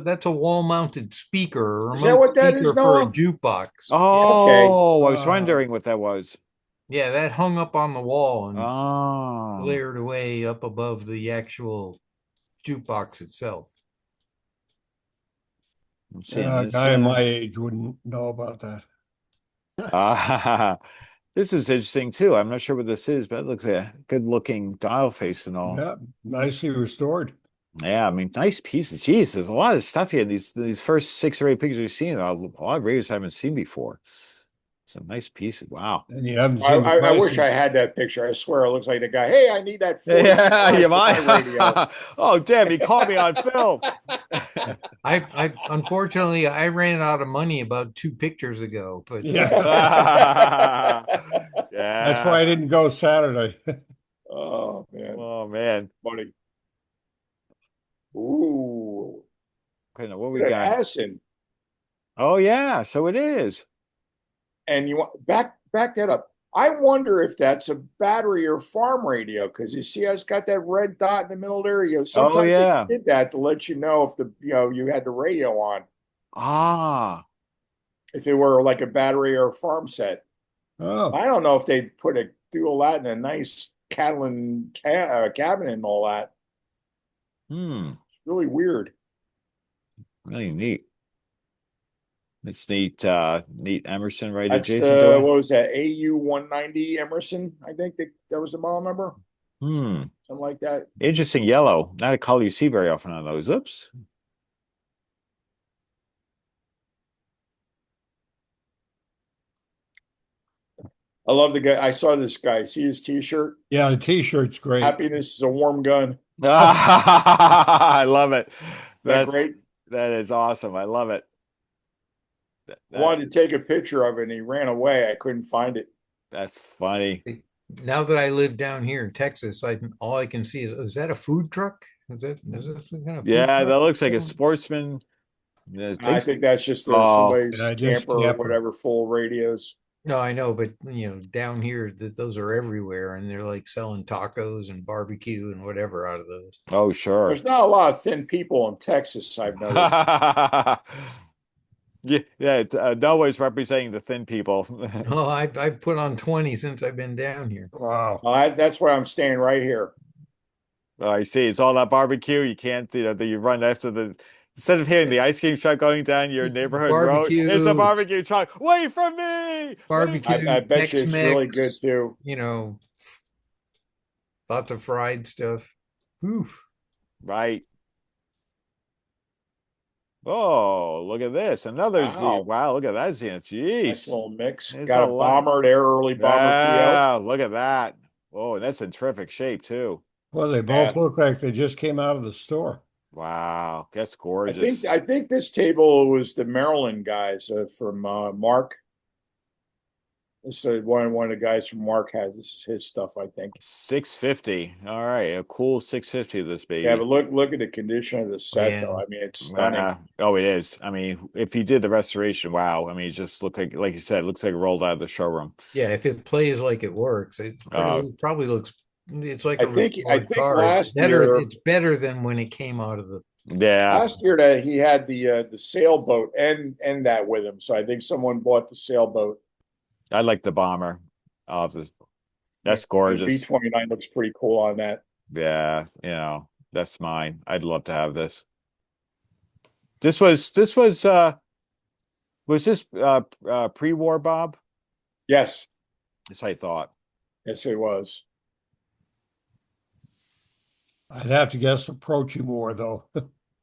That's a wall-mounted speaker. Is that what that is, for a jukebox? Oh, okay. I was wondering what that was. Yeah, that hung up on the wall and layered away up above the actual jukebox itself. A guy my age wouldn't know about that. This is interesting too. I'm not sure what this is, but it looks like a good-looking dial face and all. Yeah, nicely restored. Yeah, I mean, nice pieces. Jeez, there's a lot of stuff here. These first 6 or 8 pictures we've seen, a lot of radios I haven't seen before. Some nice pieces. Wow. And you haven't seen I wish I had that picture. I swear it looks like the guy. Hey, I need that. Yeah, you might. Oh, damn! He caught me on film. I unfortunately I ran out of money about 2 pictures ago, but yeah, that's why I didn't go Saturday. Oh man! Oh man! Funny. Ooh. Okay, now what we got? Addison. Oh yeah, so it is. And you want back that up. I wonder if that's a battery or farm radio, because you see, it's got that red dot in the middle there. Sometimes they did that to let you know if you had the radio on. If it were like a battery or a farm set. Oh, I don't know if they do all that in a nice Catalan cabinet and all that. It's really weird. Really neat. It's neat, neat Emerson, right? That's what was that? AU 190 Emerson, I think that was the model number. Something like that. Interesting yellow. Not a color you see very often on those. Oops. I love the guy. I saw this guy. See his T-shirt? Yeah, the T-shirt's great. Happiness is a warm gun. I love it. That's great. That is awesome. I love it. I wanted to take a picture of it, and he ran away. I couldn't find it. That's funny. Now that I live down here in Texas, all I can see is that a food truck? Is that some kind of food truck? That looks like a sportsman. I think that's just somebody's camper or whatever, full of radios. No, I know, but down here those are everywhere, and they're like selling tacos and barbecue and whatever out of those. Oh, sure. There's not a lot of thin people in Texas, I've noticed. Noah's representing the thin people. Oh, I've put on 20 since I've been down here. Wow. That's why I'm staying right here. Oh, I see. It's all that barbecue. You can't, that you run after the, instead of hearing the ice cream truck going down your It's neighborhood road, barbecue. it's a barbecue truck. Wait for me. What is Barbecue, I bet you it's really good Tex-Mex, too. Lots of fried stuff. Oof. Right. Oh, look at this. Another Z. Wow. Wow, look at that Zenith. Nice Jeez. little mix. It's Got a a lot. bomber there, early bomber PO. Yeah, look at that. Oh, that's in terrific shape too. Well, they both look like they just came out of the store. Wow, that's I gorgeous. think this table was the Maryland guys from Mark. This is one of the guys from Mark has. This is his stuff, I think. 650. All right, a cool 650 of this baby. Yeah, but look at the condition of the set, though. Yeah. I mean, it's stunning. Oh, it is. I mean, if he did the restoration, wow. I mean, it just looked like you said, it looks like it rolled out of the showroom. Yeah, if it plays like it works, it probably looks. It's like I a think restored car. last year It's better than when it came out of the. Yeah. last year that he had the sailboat and that with him. So I think someone bought the sailboat. I like the bomber. That's gorgeous. The B-29 looks pretty cool on that. Yeah, that's mine. I'd love to have this. Was this pre-war, Bob? Yes. Yes, I thought. Yes, it was. I'd have to guess approaching war, though.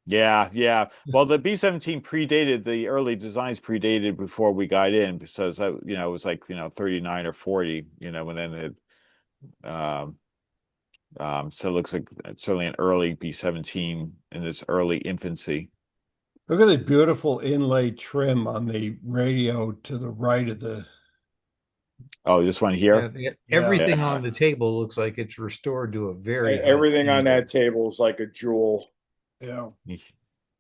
Yeah. Well, the B-17 predated the early designs predated before we got in, because it was like 39 or 40, when then it so it looks like it's certainly an early B-17 in its early infancy. Look at the beautiful inlay trim on the radio to the right of the. Oh, this one here? Everything on the table looks like it's restored to a very everything on that table is like a jewel. Yeah.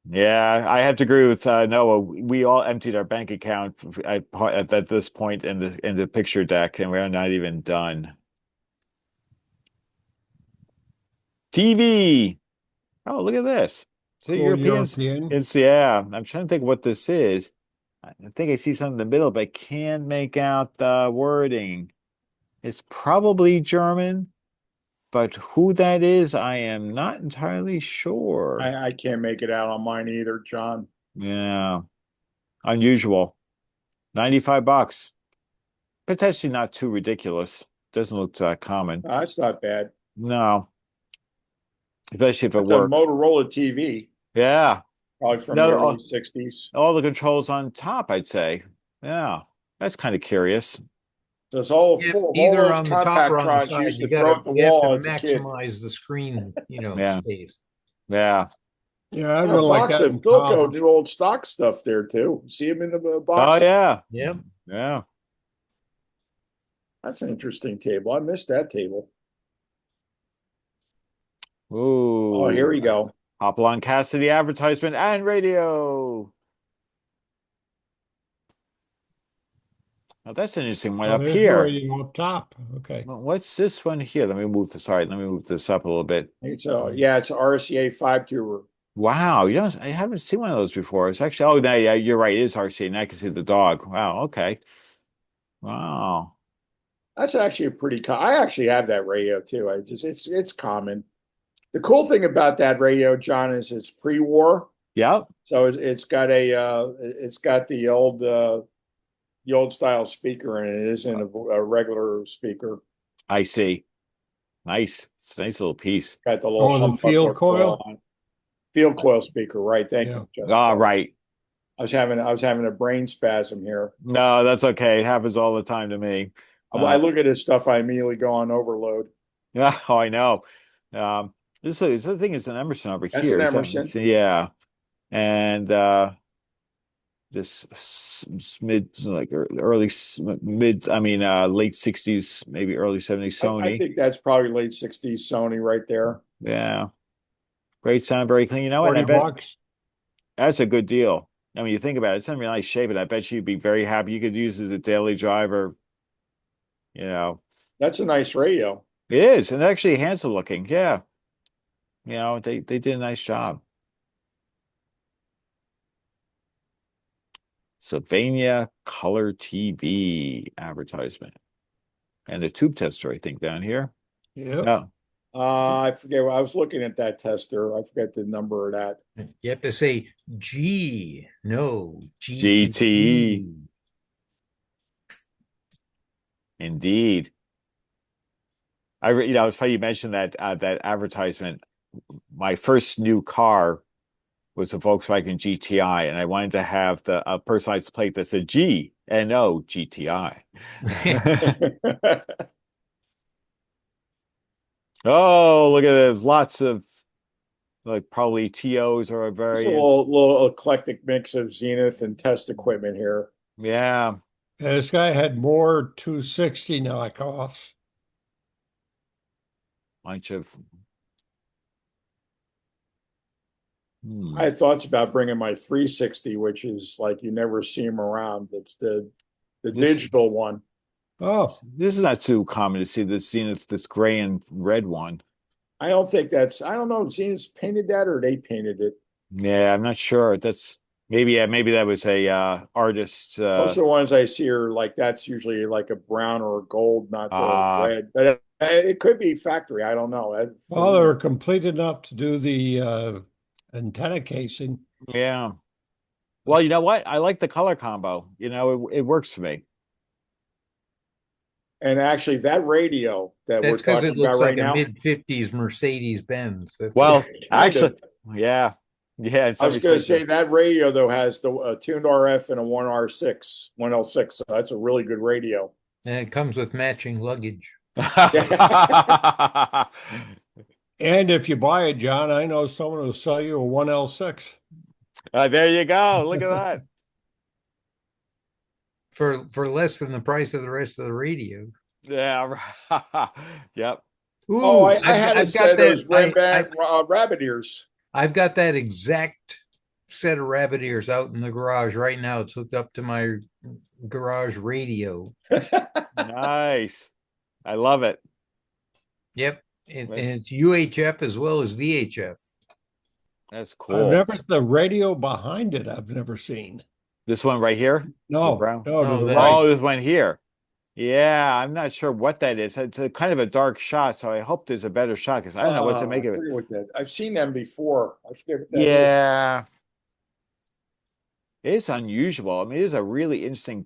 Yeah, I have to agree with Noah. We all emptied our bank account at this point in the picture deck, and we're not even done. TV. Oh, look at this. So Cool European. It's I'm trying to think what this is. I think I see something in the middle, but I can't make out the wording. It's probably German, but who that is, I am not entirely sure. I can't make it out on mine either, John. Yeah. Unusual. $95. Potentially not too ridiculous. Doesn't look that common. That's not bad. No. Especially if it It's works. a Motorola TV. Yeah. Probably from the early 60s. All the controls on top, I'd say. Yeah. That's kind of curious. So it's all full of either all on those the top compact or on the trons side. used You to throw at the wall have to as a kid. maximize the screen, Yeah. space. Yeah. Yeah, I'd like that in Philco college. do old stock stuff there too. See him in the box. Oh, yeah. Yep. Yeah. That's an interesting table. I missed that table. Ooh. Oh, here we go. Hopalong Cassidy advertisement and radio. Now that's an interesting one up there's here. radio up top. Okay. Well, what's this one here? Let me move this up a little bit. It's an RCA 5-tuber. Wow, I haven't seen one of those before. It's actually, yeah, you're right. It is RCA. Now I can see the dog. Wow, okay. Wow. That's actually a pretty. I actually have that radio too. It's common. The cool thing about that radio, John, is it's pre-war. Yep. So it's got the old style speaker in it. It isn't a regular speaker. I see. Nice. It's a nice little piece. Got the little the field coil. Field coil speaker, right? Thank you. Ah, right. I was having a brain spasm here. No, that's okay. It happens all the time to me. I look at this stuff, I immediately go on overload. Yeah, I know. This the thing is an Emerson over That's here. An Emerson. Yeah, and this mid like early mid. I mean, late '60s, maybe early '70s Sony. I think that's probably late '60s Sony right there. Yeah, great sound, very clean. You know what? $40. That's a good deal. I mean, you think about it; it's in really nice shape, and I bet you'd be very happy. You could use it as a daily driver. That's a nice radio. It is, and actually handsome looking. Yeah, they did a nice job. Sylvania Color TV advertisement, and a tube tester, I think, down here. Yeah. No, I forget. I was looking at that tester. I forget the number of that. You have to say G, no, GTE. Indeed. It's funny you mentioned that that advertisement. My first new car was a Volkswagen GTI, and I wanted to have a personalized plate that said G and O GTI. Oh, look at this! Lots of like probably TOs or It's a variants. little eclectic mix of Zenith and test equipment here. Yeah. This guy had more 260 knockoffs. Bunch of. I had thoughts about bringing my 360, which is like you never see them around. It's the digital one. Oh, this is not too common to see this Zenith, this gray and red one. I don't know if Zenith's painted that or they painted it. Yeah, I'm not sure. That's maybe that was a artist. Most of the ones I see are like that's usually like a brown or a gold, not the red. But it could be factory. I don't know. Well, they were complete enough to do the antenna casing. Yeah. Well, you know what? I like the color combo. It works for me. And actually, that radio that we're That's because talking it looks about like right a now. mid-50s Mercedes Benz. Well, actually, yeah. Yeah. I was going to say that radio though has the tuned RF and a 1R6, 1L6. So that's a really good radio. And it comes with matching luggage. And if you buy it, John, I know someone will sell you a 1L6. There you go. Look at that. For less than the price of the rest of the radio. Yeah. Yep. Ooh, I had a set of those rabbit ears. I've got that exact set of rabbit ears out in the garage right now. It's hooked up to my garage radio. Nice. I love it. Yep. And it's UHF as well as VHF. That's cool. The radio behind it, I've never seen. This one right here? No, this one here. Yeah, I'm not sure what that is. It's a kind of a dark shot, so I hope there's a better shot because I don't know what to make of it. I've seen them before. I forget what that is. It's unusual. I mean, it is a really interesting.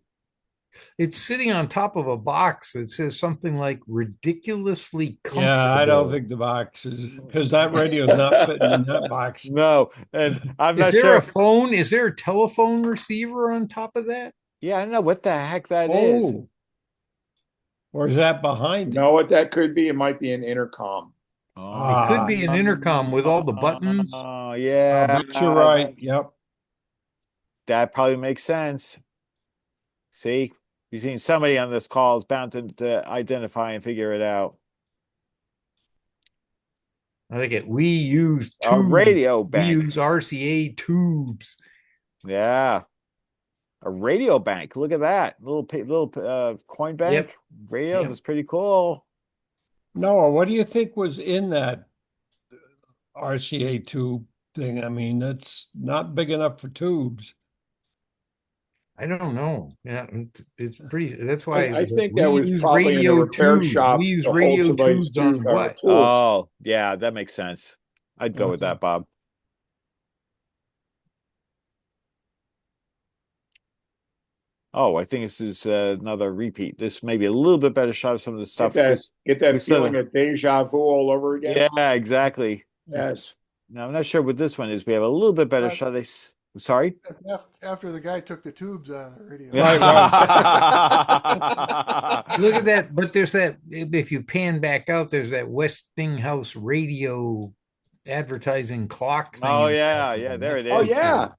It's sitting on top of a box that says something like ridiculously comfortable. Yeah, I don't think the box is because that radio is not fitting in that box. No, and I'm not sure. Is there a phone? Is there a telephone receiver on top of that? Yeah, I don't know what the heck that is. Or is that behind it? You know what that could be? It might be an intercom. It could be an intercom with all the buttons. Oh, yeah. I bet you're right. Yep. That probably makes sense. See? You've seen somebody on this call is bound to identify and figure it out. I think we use a radio bank. We use RCA tubes. Yeah. A radio bank. Look at that. Little coin bank radio. Yep. That's pretty cool. Noah, what do you think was in that RCA tube thing? I mean, that's not big enough for tubes. I don't know. Yeah, it's pretty. That's why I think that was probably in a repair shop. We use radio tubes on what? Oh, yeah, that makes sense. I'd go with that, Bob. Oh, I think this is another repeat. This may be a little bit better shot of some of the stuff. Get that feeling of deja vu all over again. Yeah, exactly. Yes. Now, I'm not sure what this one is. We have a little bit better shot. Sorry? After the guy took the tubes out of the radio. Right. Look at that. But there's that, if you pan back out, there's that Westinghouse radio advertising clock thing. Oh, yeah. Yeah, there it is. Oh, yeah.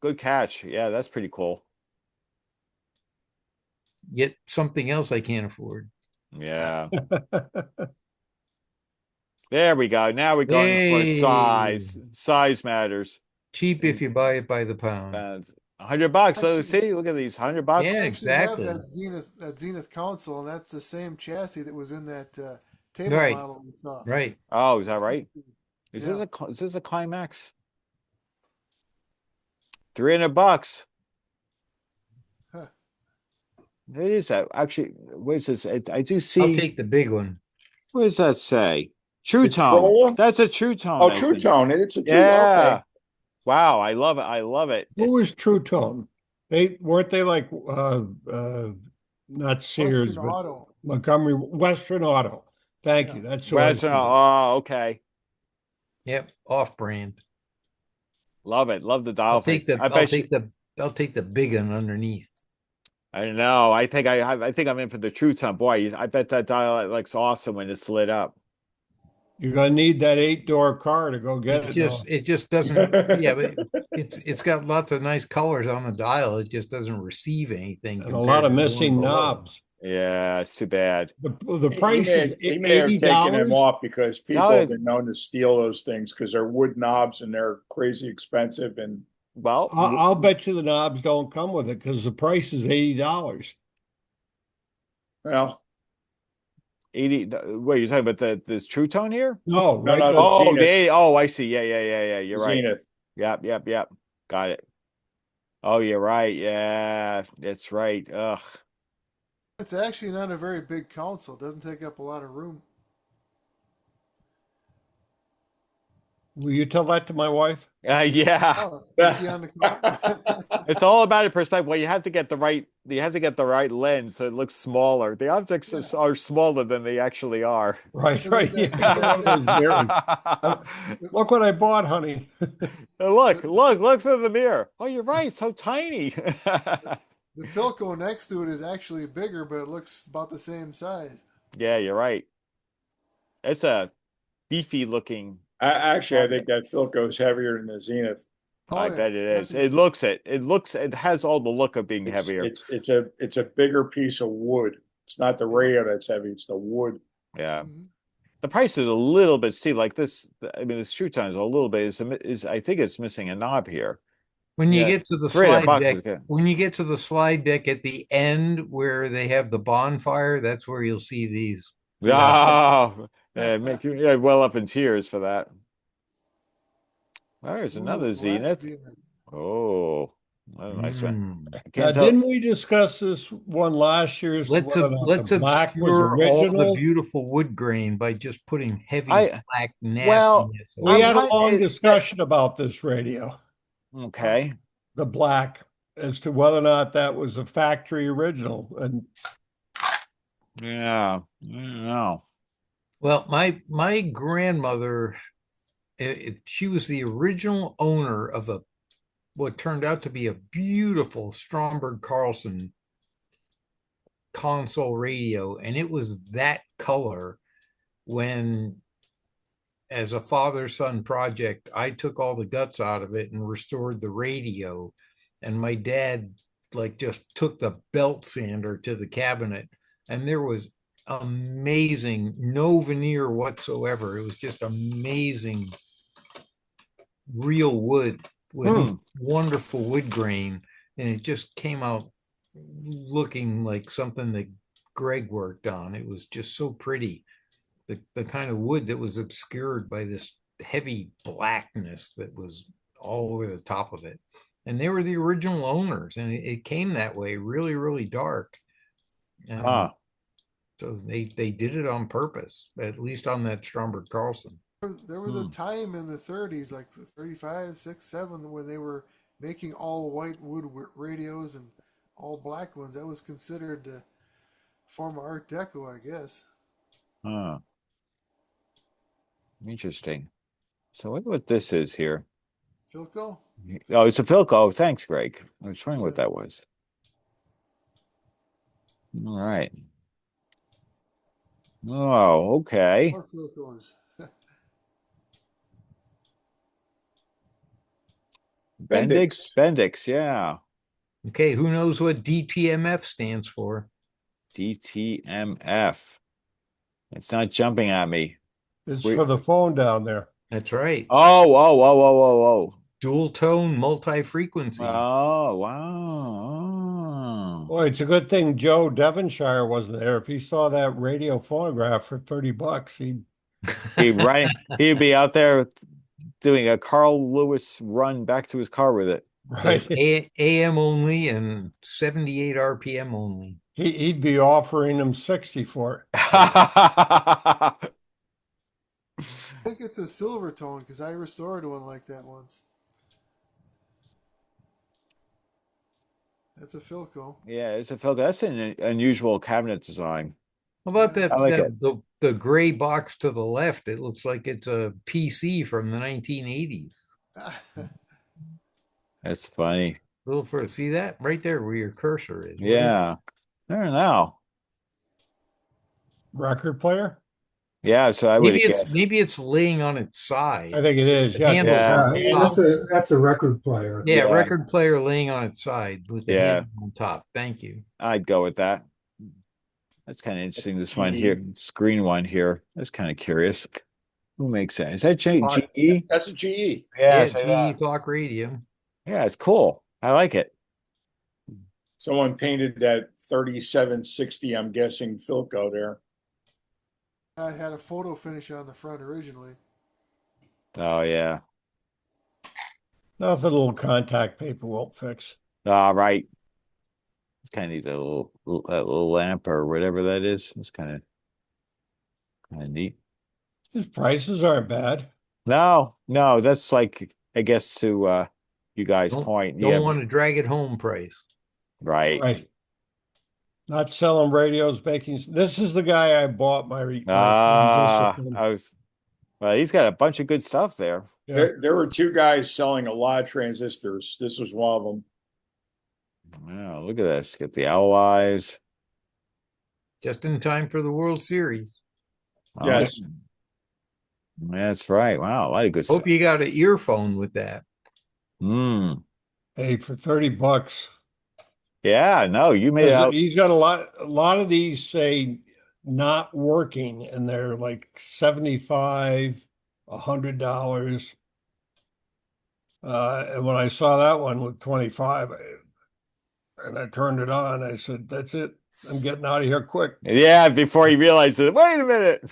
Good catch. Yeah, that's pretty cool. Get something else I can't afford. Yeah. There we go. Now we're going for size. Size matters. Cheap if you buy it by the pound. $100. So see, look at these $100. Yeah, exactly. That Zenith console, and that's the same chassis that was in that table model we saw. Right. Oh, is that right? Is this a Climax? $300. Huh. It is that. Actually, what is this? I do see. I'll take the big one. What does that say? True Tone. Corolla? That's a True Tone. Oh, I True think. Tone. It's a Yeah. Okay. Wow, I love it. I love it. Who was True Tone? Weren't they like not Sears, Western but Auto. Montgomery Western Auto. Thank you. That's who I was Western. thinking. Oh, okay. Yep, off brand. Love it. Love the dial. I'll take I'll take the big one underneath. I know. I think I'm in for the True Tone. Boy, I bet that dial looks awesome when it's lit up. You're gonna need that 8-door car to go get it. It just doesn't. Yeah, but it's got lots of nice colors on the dial. It just doesn't receive anything. And a lot of missing knobs. Yeah, it's too bad. The price is he may have taken them $80. off because people have been known to steal those things because they're wood knobs and they're crazy expensive. And well, I'll bet you the knobs don't come with it because the price is $80. Well, 80. Wait, you're talking about this True Tone here? No, right. no, Oh, Zenith. I see. Yeah. You're right. Zenith. Yep. Got it. Oh, you're right. Yeah, that's right. Ugh. It's actually not a very big console. It doesn't take up a lot of room. Will you tell that to my wife? Yeah. Oh, it'd be on the It's all about a perspective. Well, you have to get the right lens so it looks smaller. The objects are smaller than they actually are. Right. Yeah. Look what I bought, honey. Look through the mirror. Oh, you're right. So tiny. The Philco next to it is actually bigger, but it looks about the same size. Yeah, you're right. It's a beefy looking. I think that Philco's heavier than the Zenith. I bet it is. It has all the look of being heavier. It's a bigger piece of wood. It's not the radio that's heavy, it's the wood. Yeah. Mm-hmm. The price is a little bit steep. Like this, I mean, this True Tone is a little bit is I think it's missing a knob here. When you get to the slide deck, when you get to the slide deck at the end where they have the bonfire, that's where you'll see these. Oh, make you well up in tears for that. There's another Zenith. Oh, what a nice one. Didn't we discuss this one last year? Let's obscure all the beautiful wood grain by just putting heavy black nastiness. Well, we had a long discussion about this radio. Okay. The black, as to whether or not that was a factory original. And yeah, I don't know. Well, my grandmother, she was the original owner of what turned out to be a beautiful Stromberg Carlson console radio, and it was that color when, as a father-son project, I took all the guts out of it and restored the radio, and my dad just took the belt sander to the cabinet, and there was amazing, no veneer whatsoever. It was just amazing real wood with wonderful wood grain, and it just came out looking like something that Greg worked on. It was just so pretty. The kind of wood that was obscured by this heavy blackness that was all over the top of it. And they were the original owners, and it came that way, really, really dark. So they did it on purpose, at least on that Stromberg Carlson. There was a time in the 30s, like the 35, 6, 7, when they were making all white wood radios and all black ones. That was considered a form of Art Deco, I guess. Interesting. So what this is here? Philco? Oh, it's a Philco. Oh, thanks, Greg. I was wondering what that was. All right. Oh, okay. More Philcos. Bendix, yeah. Okay, who knows what DTMF stands for? DTMF. It's not jumping at me. It's for the phone down there. That's right. Oh. Dual tone, multi-frequency. Oh, wow. Boy, it's a good thing Joe Devonshire wasn't there. If he saw that radio phonograph for $30, he'd be out there doing a Carl Lewis run back to his car with it. Right. AM only and 78 RPM only. He'd be offering him 60 for it. think it's a silver tone because I restored one like that once. That's a Philco. Yeah, it's a Philco. That's an unusual cabinet design. How about that? I like that it. the gray box to the left? It looks like it's a PC from the 1980s. That's funny. Little further, see that right there where your cursor is. Yeah. I don't know. Record player? Yeah, so I would Maybe guess. maybe it's laying on its side. I think it is. The Yeah. handle's Yeah. on the top. That's a record player. Yeah, Yeah. record player laying on its side with the Yeah. handle on top. Thank you. I'd go with that. That's kind of interesting. This one here, screen one here. That's kind of curious. Who makes that? Is that GE? That's a GE. Yeah, GE Talk Radio. yeah, it's cool. I like it. Someone painted that 3760, I'm guessing, Philco there. I had a photo finish on the front originally. Oh yeah. Nothing a little contact paper won't fix. All right. It's kind of neat, that little lamp or whatever that is. It's kind of neat. His prices aren't bad. No, that's like, I guess, to you guys' point. Don't want to drag it home price. Right. Right. Not selling radios, making. This is the guy I bought my. Well, he's got a bunch of good stuff there. Yeah. There were two guys selling a lot of transistors. This was one of them. Yeah, look at this. Get the owl eyes. Just in time for the World Series. Yes. That's right. Wow, a lot of good Hope stuff. you got an earphone with that. Hey, for $30. Yeah, no, you made out. He's got a lot of these say not working, and they're like $75, $100. And when I saw that one with 25, and I turned it on, I said, "That's it. I'm getting out of here quick." Yeah, before he realized it. Wait a minute.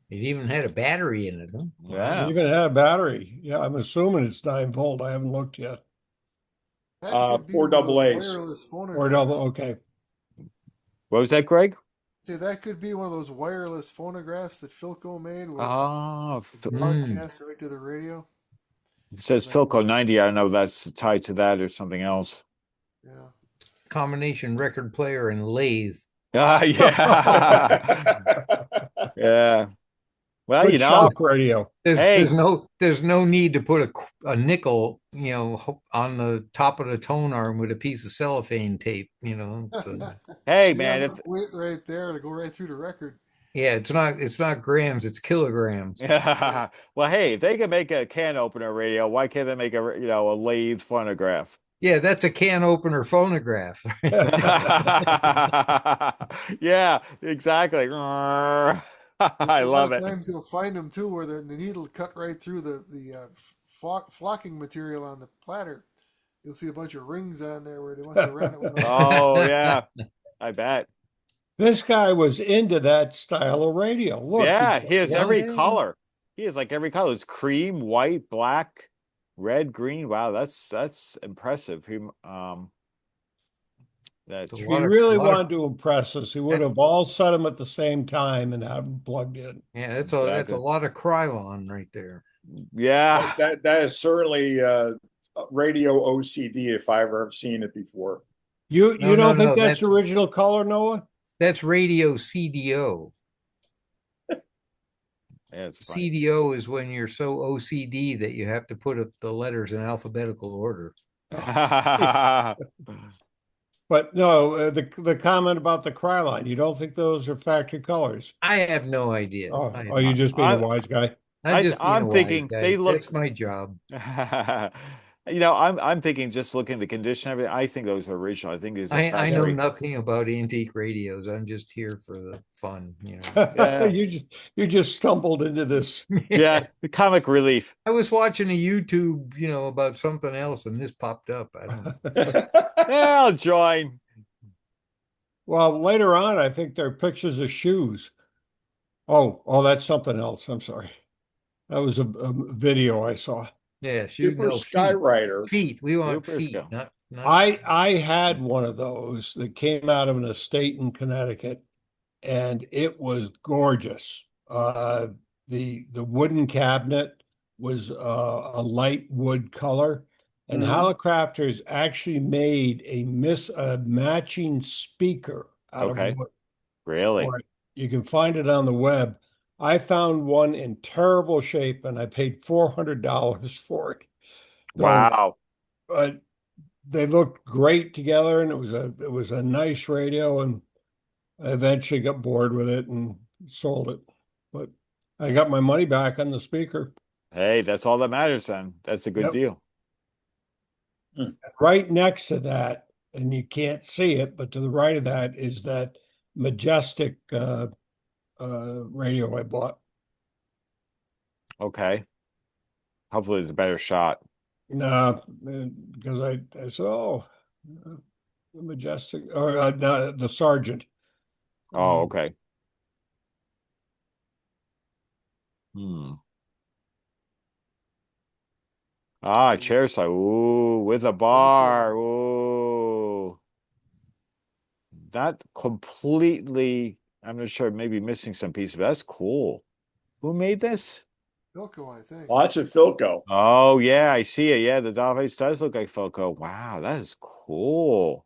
It even had a battery in it, huh? Yeah. It even had a battery. Yeah, I'm assuming it's 9-volt. I haven't looked yet. That could be 4 one of those AA. wireless phonographs. Or double. Okay. What was that, Greg? See, that could be one of those wireless phonographs that Philco made with Oh, broadcast right to the radio. it says Philco 90. I don't know if that's tied to that or something else. Yeah. Combination record player and lathe. Ah, yeah. Yeah. Well, Good you know, shop radio. There's no need to put a nickel, on the top of the tone arm with a piece of cellophane tape, So, hey man, if Wait right there to go right through the record. yeah, it's not grams, it's kilograms. well, hey, if they can make a can opener radio, why can't they make a lathe phonograph? Yeah, that's a can opener phonograph. Yeah, exactly. I love it. Sometimes you'll find them too, where the needle cut right through the flocking material on the platter. You'll see a bunch of rings on there where they must have ran it. Oh yeah, I bet. This guy was into that style of radio. Look. Yeah, he has every yeah. color. He has like every color. It's cream, white, black, red, green. Wow, that's impressive. That's If he really wanted to impress us, he would have all set them at the same time and have them plugged in. Yeah, that's a lot of Krylon right there. Yeah. That is certainly radio OCD if I ever have seen it before. You don't think that's that's original color, Noah? That's radio CDO. Yeah, it's funny. CDO is when you're so OCD that you have to put up the letters in alphabetical order. But no, the comment about the Krylon, you don't think those are factory colors? I have no idea. Oh, you just being a wise guy. I'm thinking they look. That's my job. I'm thinking just looking at the condition of it. I think those are original. I think these. I know nothing about antique radios. I'm just here for the fun. Yeah. you just stumbled into this. Yeah, the comic relief. I was watching a YouTube, about something else, and this popped up. I don't know. Yeah, I'll join. Well, later on, I think they're pictures of shoes. Oh, that's something else. I'm sorry. That was a video I saw. Yeah, Super Skywriter. Feet. We want Super feet. Sky. Not I had one of those that came out of an estate in Connecticut, and it was gorgeous. The wooden cabinet was a light wood color, and Hallicrafters actually made a matching speaker out of wood. Really? Or you can find it on the web. I found one in terrible shape, and I paid $400 for it. Wow. But they looked great together, and it was a nice radio, and I eventually got bored with it and sold it. But I got my money back on the speaker. Hey, that's all that matters then. That's a good deal. Right next to that, and you can't see it, but to the right of that is that Majestic radio I bought. Okay. Hopefully it's a better shot. No, because I said, oh, the Majestic, or no, the Sergeant. Oh, okay. Chair side. Ooh, with a bar. Ooh. Not completely, I'm not sure, maybe missing some pieces, but that's cool. Who made this? Philco, I think. Lots of Philco. Oh, yeah, I see it. Yeah, the doll face does look like Philco. Wow, that is cool.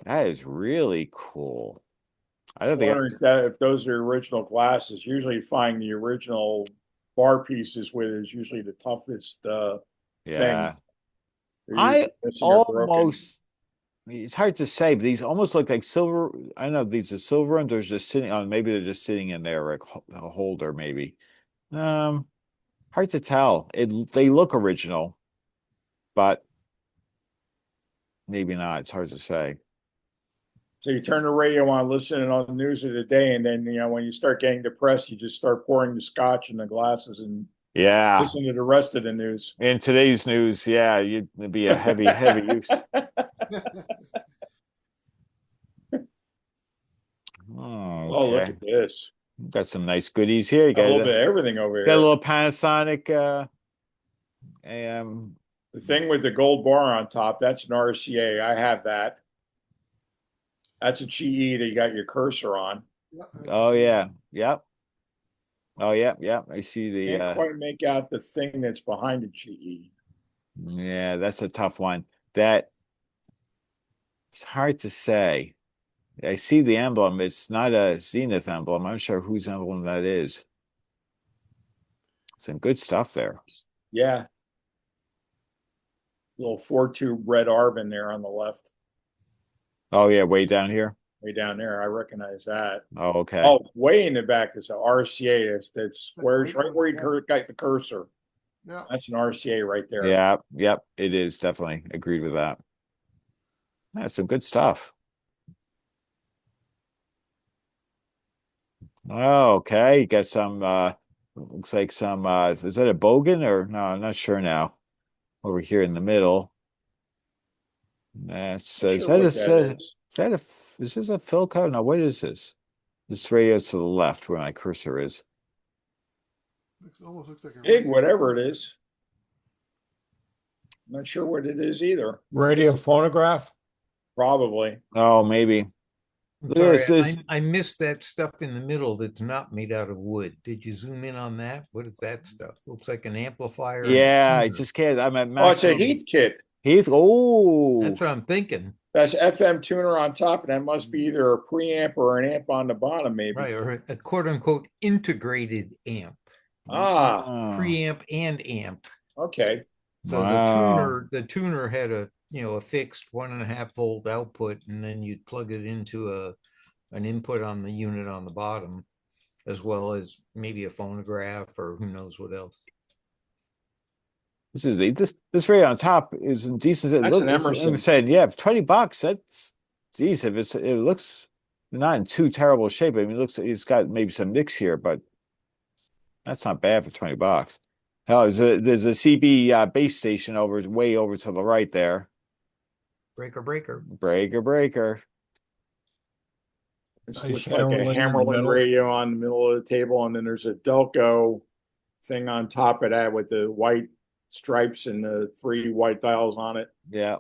That is really cool. I don't think if those are original glasses. Usually you find the original bar pieces with is usually the toughest yeah. thing. I almost, it's hard to say, but these almost look like silver. I don't know if these are silver and they're just sitting on, maybe they're just sitting in there like a holder, maybe. Hard to tell. They look original, but maybe not. It's hard to say. So you turn the radio on, listening on the news of the day, and then when you start getting depressed, you just start pouring the scotch in the glasses and listen to the rest of the news. In today's news, it'd be a heavy use. Oh, look at this. Got some nice goodies here. You got a little bit of everything over here. Got a little Panasonic the thing with the gold bar on top, that's an RCA. I have that. That's a GE that you got your cursor on. Oh, yeah. Yep. Oh, yeah. I see the... Can't quite make out the thing that's behind the GE. Yeah, that's a tough one. It's hard to say. I see the emblem. It's not a Zenith emblem. I'm not sure whose emblem that is. Some good stuff there. Yeah. Little 4-tube red Arvin there on the left. Oh, yeah, way down here? Way down there. I recognize that. Oh, okay. Oh, way in the back is an RCA. That squares right where you got the cursor. Yeah. That's an RCA right there. Yeah, yep, it is. Definitely agreed with that. That's some good stuff. Oh, okay. You got some, looks like some, is that a Bogan or no? I'm not sure now. Over here in the middle. Is this a Philco? No, what is this? This radio to the left where my cursor is. Almost looks like a big, whatever it is. I'm not sure what it is either. Radio phonograph? Probably. Oh, maybe. Sorry, I missed that stuff in the middle that's not made out of wood. Did you zoom in on that? What is that stuff? Looks like an amplifier. Yeah, I just can't. I'm at it's a Heath kit. Heath. Oh, that's what I'm thinking. That's FM tuner on top, and that must be either a preamp or an amp on the bottom, maybe. Right, or a quote unquote integrated amp. Preamp and amp. Okay. So the tuner had a fixed 1.5 volt output, and then you'd plug it into an input on the unit on the bottom, as well as maybe a phonograph or who knows what else. This radio on top is in decent. That's an Emerson. I'm saying, yeah, $20. That's decent. It looks not in too terrible shape. I mean, it's got maybe some nicks here, but that's not bad for $20. Hell, there's a CB base station way over to the right there. Breaker. It's like a Hammerlin radio on the middle of the table, and then there's a Delco thing on top of that with the white stripes and the 3 white dials on it. Yeah.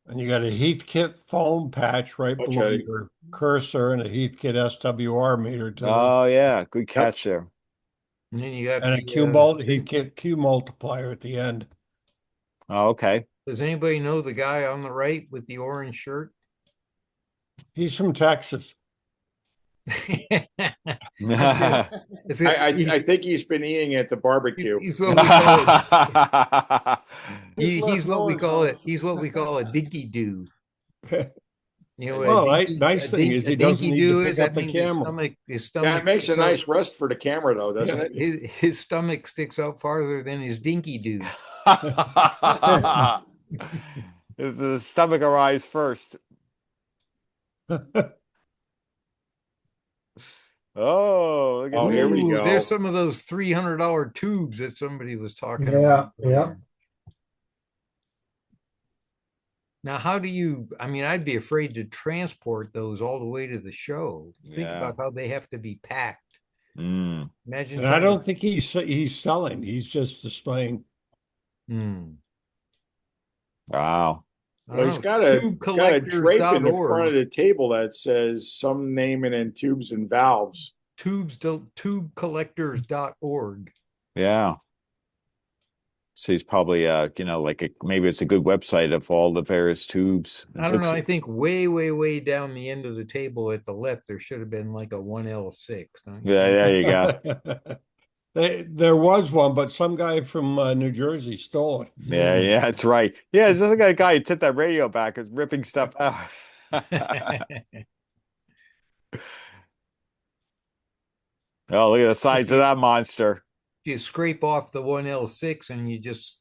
And you got a Heathkit foam patch right below Okay. your cursor and a Heathkit SWR meter to Oh yeah, good catch there. And then you got and a Heathkit Q multiplier at the end. Oh, okay. does anybody know the guy on the right with the orange shirt? He's from Texas. I think he's been eating at the barbecue. He's what we call it. Just left He's what we Noah's call it. house. He's what we call a dinky do. You know, Well, nice thing is he doesn't need to pick up the camera. His stomach. Yeah, it makes a sticks out- nice rest for the camera, though, doesn't it? His stomach sticks out farther than his dinky do. The stomach arrives first. Oh, look at Oh, here we Ooh, go. There's some of those $300 tubes that somebody was talking Yeah, about. yeah. Now, how do you? I mean, I'd be afraid to transport those all the way to the show. Think Yeah. about how they have to be packed. Mm. Imagine. And I don't think he's selling. He's just displaying. Wow. Well, he's got a drape in the Tubescollectors.org. front of the table that says some naming in tubes and valves. Tubecollectors.org. Yeah. So he's probably like maybe it's a good website of all the various tubes. I don't know. I think way down the end of the table at the left, there should have been like a 1L6. Yeah, there you go. There was one, but some guy from New Jersey stole it. Yeah, that's right. Yeah, this other guy who took that radio back is ripping stuff out. Oh, look at the size of that monster. You scrape off the 1L6 and you just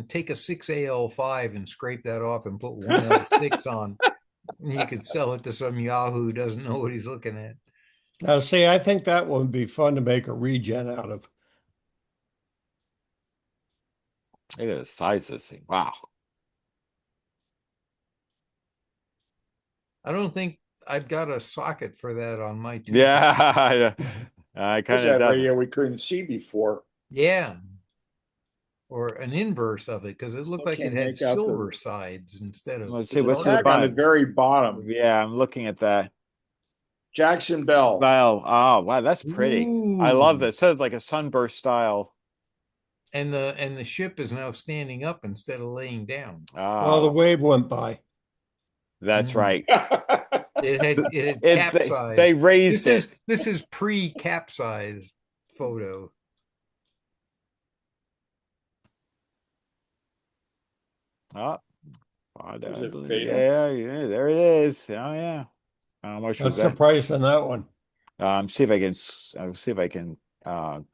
take a 6AL5 and scrape that off and put 1L6 on. And you could sell it to some Yahoo who doesn't know what he's looking at. Now, see, I think that would be fun to make a regen out of. Look at the size of this thing. Wow. I don't think I've got a socket for that on my tube. Yeah. I kind of that radio we couldn't see before. Yeah. Or an inverse of it, because it looked like it had silver sides instead of. Let's see what's the on the very bottom. Yeah, I'm looking at that. Jackson Bell. Oh wow, that's pretty. Ooh. I love that. It says like a sunburst style. And the ship is now standing up instead of laying down. Well, the wave went by. That's right. It had capsized. They raised it. This is pre-capsize photo. Oh, yeah, there it is. Oh yeah. How much was What's the that? price on that one? See if I can. I'll see if I can. No,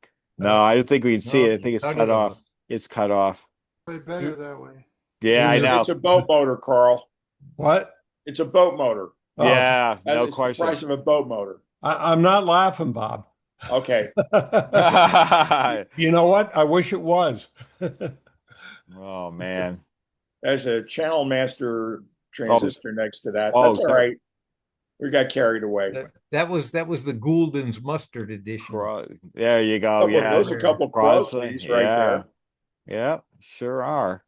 I don't think we can see it. I think it's cut off. It's cut off. Play better that way. Yeah, I know. It's a boat motor, Carl. What? It's a boat motor. Oh, Yeah, no It's question. the price of a boat motor. I'm not laughing, Bob. Okay. You know what? I wish it was. Oh man. There's a channel master transistor next to that. Oh, That's all right. We got carried away. That was the Goulden's mustard edition. There you go. Yeah, Those are a couple Crosley. right there. Yeah, sure are.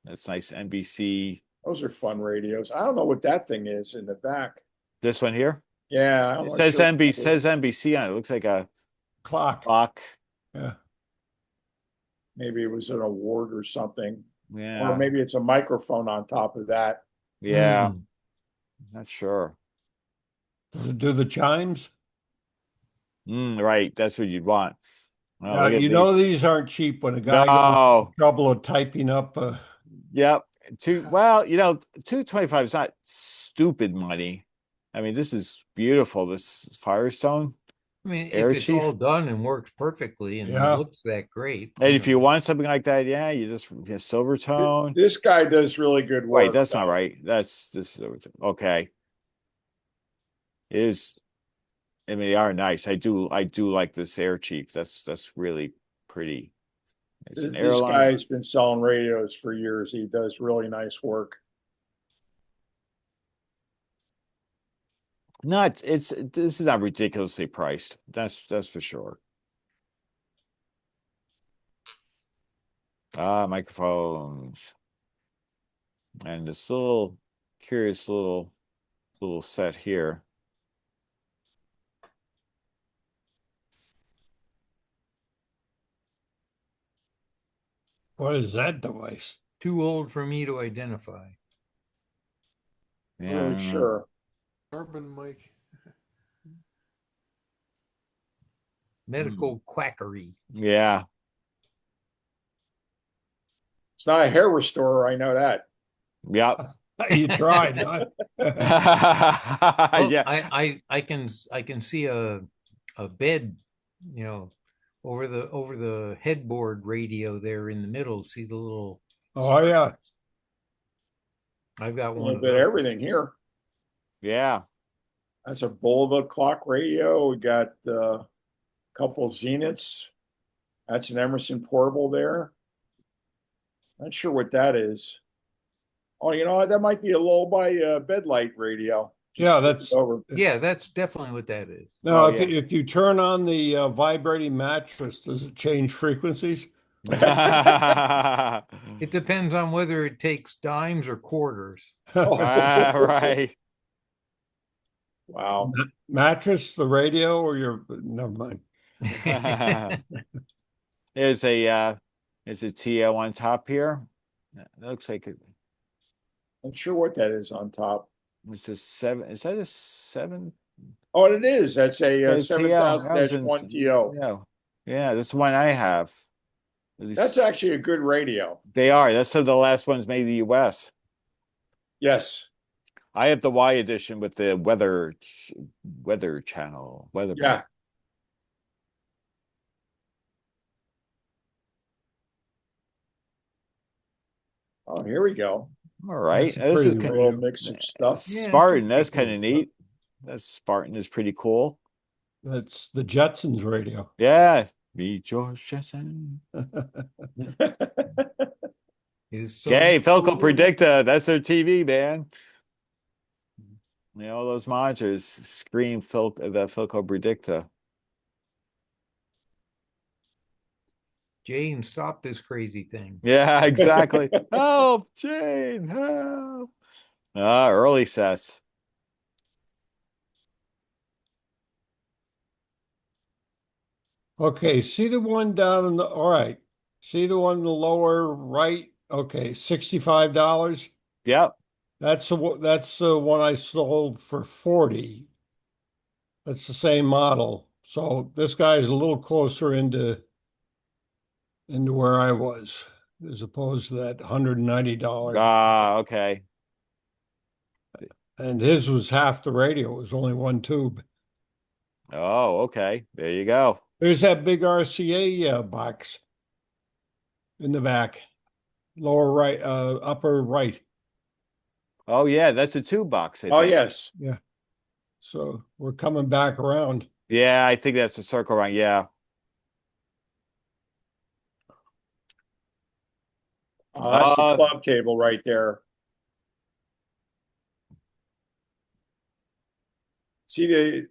That's nice NBC. Those are fun radios. I don't know what that thing is in the back. This one here? Yeah. It says NBC on it. It looks like a clock. Yeah. Maybe it was an award or something. Yeah. Or maybe it's a microphone on top of that. Yeah. Not sure. Does it do the chimes? Right. That's what you'd want. Oh, Now, you know these aren't cheap when a guy gets in trouble of typing up. Yep. $225 is not stupid money. I mean, this is beautiful. This Firestone. I mean, Air if it's Chief. all done and works perfectly and looks that great. And if you want something like that, yeah, you just silver tone. This guy does really good work. Wait, that's not right. That's this. Okay. It is. I mean, they are nice. I do like this Air Chief. That's really pretty. It's an This airline. guy's been selling radios for years. He does really nice work. This is not ridiculously priced. That's for sure. Microphones. And this little curious little set here. What is that device? Too old for me to identify. Yeah, Really sure. Carbon mic. Medical quackery. Yeah. It's not a hair restorer, I know that. Yep. You tried, huh? Oh, Yeah. I can see a bed, over the headboard radio there in the middle. See the little. Oh yeah. I've got A one little of bit of those. everything here. Yeah. That's a Bulova clock radio. We got a couple of Zeniths. That's an Emerson portable there. Not sure what that is. Oh, you know what? That might be a lullaby bedlight radio. Yeah, flip that's it over. Yeah, that's definitely what that is. now. Oh, If you turn on the vibrating mattress, does it change frequencies? It depends on whether it takes dimes or quarters. Right. Wow. Mattress, the radio, or your never mind. There's a TO on top here. That looks like it. Not sure what that is on top. It's a 7. Is that a 7? Oh, it is. That's a That's TO. 7000-1 TO. Yeah. Yeah, that's the one I have. At least That's actually a good radio. they are. That's some of the last ones made in the US. Yes. I have the Y edition with the weather channel. Weather. Yeah. Oh, here we go. All right. That's a This is pretty A little mix of stuff. Yeah, Spartan. pretty That's kind cool of stuff. neat. That Spartan is pretty cool. That's the Jetsons radio. Yeah. Meet George Jetson. Is so Okay, Philco cool. Predicta. That's their TV, man. You know, those monitors scream the Philco Predicta. Jane, stop this crazy thing. Yeah, exactly. Help, Jane, help. Early sets. Okay, see the one down in the, all right. See the one in the lower right? Okay, $65. Yep. That's the one I sold for 40. That's the same model. So this guy is a little closer into where I was, as opposed to that $190. Okay. And his was half the radio. It was only one tube. Oh, okay. There you go. There's that big RCA box in the back, lower right, upper right. Oh, yeah, that's a 2 box. I Oh, think. yes. Yeah. So we're coming back around. Yeah, I think that's a circle round. Yeah. That's the club table right there. See if you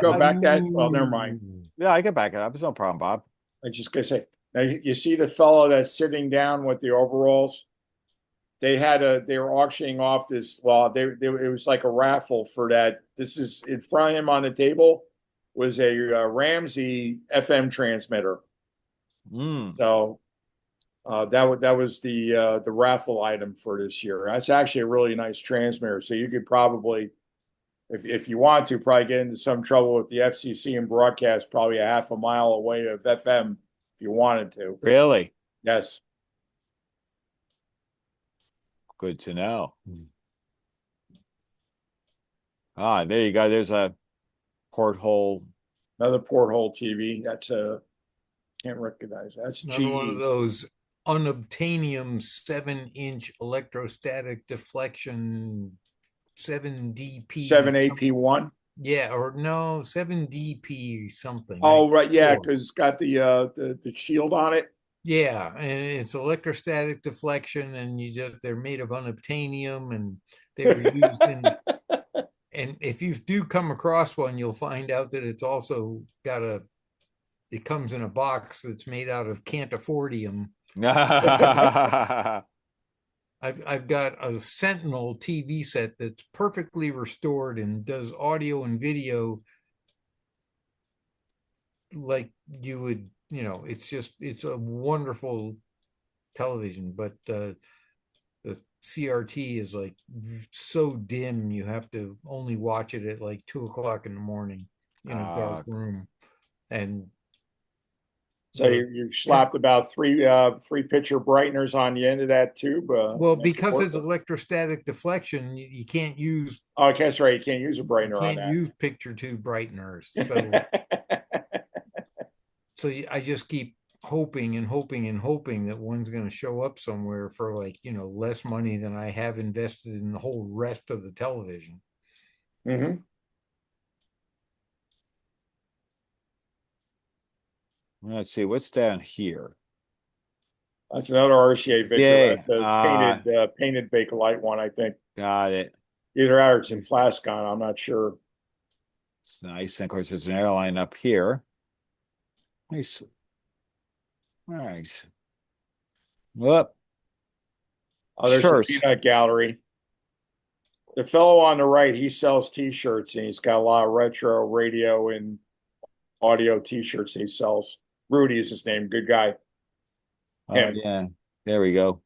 go back never mind. Yeah, I can back it up. It's no problem, Bob. I just gonna say, now you see the fellow that's sitting down with the overalls. They were auctioning off this. Well, it was like a raffle for that. This is in front of him on the table was a Ramsey FM transmitter. So that was the raffle item for this year. That's actually a really nice transmitter. So you could probably, if you want to, probably get into some trouble with the FCC and broadcast probably a half a mile away of FM if you wanted to. Really? Yes. Good to know. There you go. There's a porthole. Another porthole TV. That's can't recognize that. That's Another one of GE. those unobtainium 7-inch electrostatic deflection 7DP 7AP1. Yeah, or no 7DP something. Oh, right, yeah, Four. because it's got the shield on it. Yeah, and it's electrostatic deflection, and they're made of unobtainium, and they were used in. And if you do come across one, you'll find out that it's also got it comes in a box that's made out of cantifordium. I've got a Sentinel TV set that's perfectly restored and does audio and video like you would, it's a wonderful television, but the CRT is like so dim you have to only watch it at like 2 o'clock in the morning in a dark room. And so you slapped about three picture brighteners on the end of that tube. Well, because it's electrostatic deflection, you can't use. Oh, that's right. You can't use a brightener on that. Can't use picture tube brighteners. So I just keep hoping and hoping and hoping that one's going to show up somewhere for less money than I have invested in the whole rest of the television. Mm-hmm. Let's see what's down here. That's another RCA Victor. Yay. The painted Bakelite one, I think. Got it. Either that or it's in Flascon. I'm not sure. It's nice. And of course, there's an airline up here. Nice. Nice. Whoop. Oh, there's a peanut gallery. The fellow on the right, he sells T-shirts, and he's got a lot of retro radio and audio T-shirts he sells. Rudy is his name. Good guy. Yeah. There we go.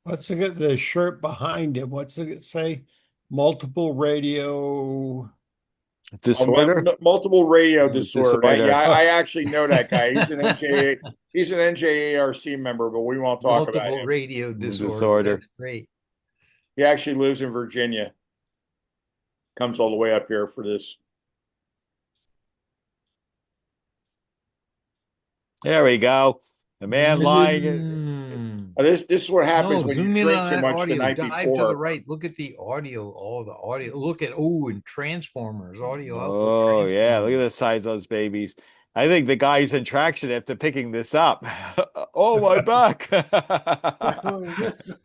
Let's look at the shirt behind him. What's it say? Multiple radio disorder. Multiple radio disorder. Yeah, I actually know that guy. He's an NJA. He's an NJARC member, but we won't talk about him. Multiple radio disorder. That's great. He actually lives in Virginia. Comes all the way up here for this. There we go. The man lying. This is what happens when you drink too much the night Dive before. to the right. Look at the audio. All the audio. Look at and transformers. Audio output. Oh yeah, look at the size of those babies. I think the guys in traction after picking this up. Oh my back! Just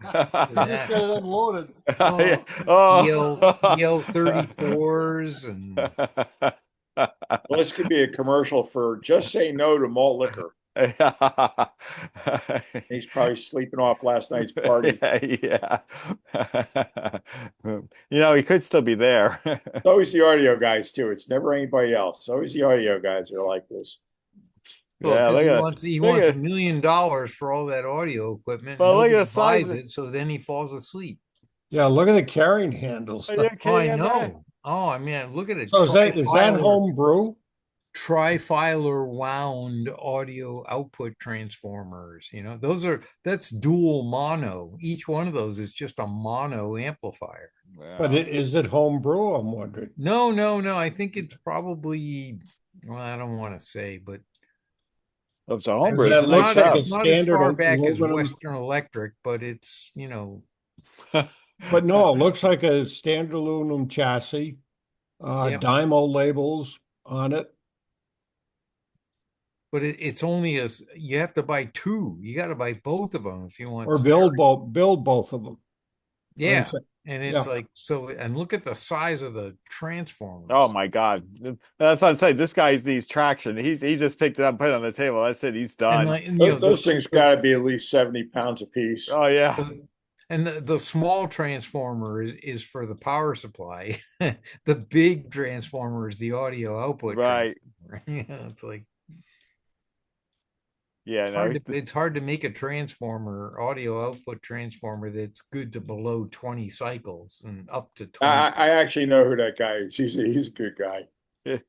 got it unloaded. Oh. Yeah. Oh. EL34s and. Well, this could be a commercial for just say no to malt liquor. He's probably sleeping off last night's party. Yeah. He could still be there. It's always the audio guys too. It's never anybody else. It's always the audio guys that are like this. Well, he wants $1 million for all that audio equipment. But look at the size of it, so then he falls asleep. Yeah, look at the carrying handles. I know. That? Oh, I mean, look at it. So is that homebrew? Trifilar wound audio output transformers. That's dual mono. Each one of those is just a mono amplifier. Wow. But is it homebrew? I'm wondering. No. I think it's probably. Well, I don't want to say, but it's a homebrew. It's not as far back as Western Electric, but it's But no, it looks like a standard aluminum chassis. Dymo labels on it. But it's only you have to buy two. You got to buy both of them if you want. Or build both of them. Yeah, and it's like so. And look at the size of the transformers. Oh my God, that's what I'm saying. This guy needs traction. He just picked it up, put it on the table. That's it. He's done. Those things got to be at least 70 pounds a piece. Oh yeah. And the small transformer is for the power supply. The big transformer is the audio output. Right. It's like. Yeah, it's hard to make a transformer, audio output transformer that's good to below 20 cycles and up to 20. I actually know who that guy is. He's a good guy.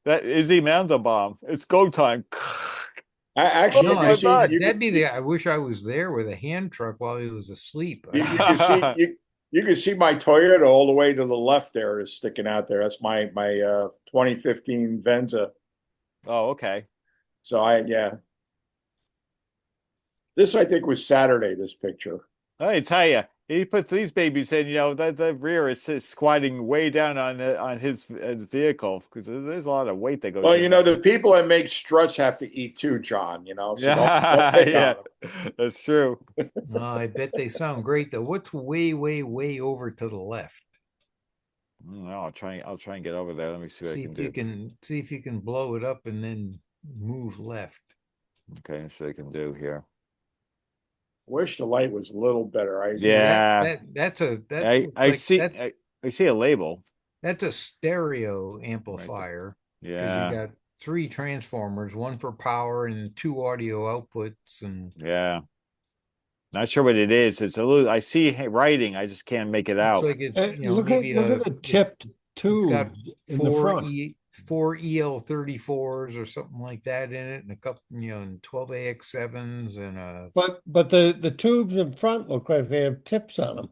That is the Mandelbaum. It's go time. I wish I was there with a hand truck while he was asleep. You can see my Toyota all the way to the left there is sticking out there. That's my 2015 Venza. Oh, okay. So this, I think, was Saturday, this picture. I tell you, he put these babies in, the rear is squatting way down on his vehicle because there's a lot of weight that goes Well, in the people that make struts have to eat too, John, So don't that's true. I bet they sound great, though. What's way, way, way over to the left? No, I'll try and get over there. Let me see what I can do. See if you can blow it up and then move left. Okay, let's see what I can do here. Wish the light was a little better. Yeah. That's I see a label. That's a stereo amplifier. Because you got 3 transformers, 1 for power and 2 audio outputs, and not sure what it is. It's a little. I see writing. I just can't make it out. Like it's look at the tipped tube in the front. 4 EL34s or something like that in it, and a couple, and 12 AX7s, and But the tubes in front look like they have tips on them.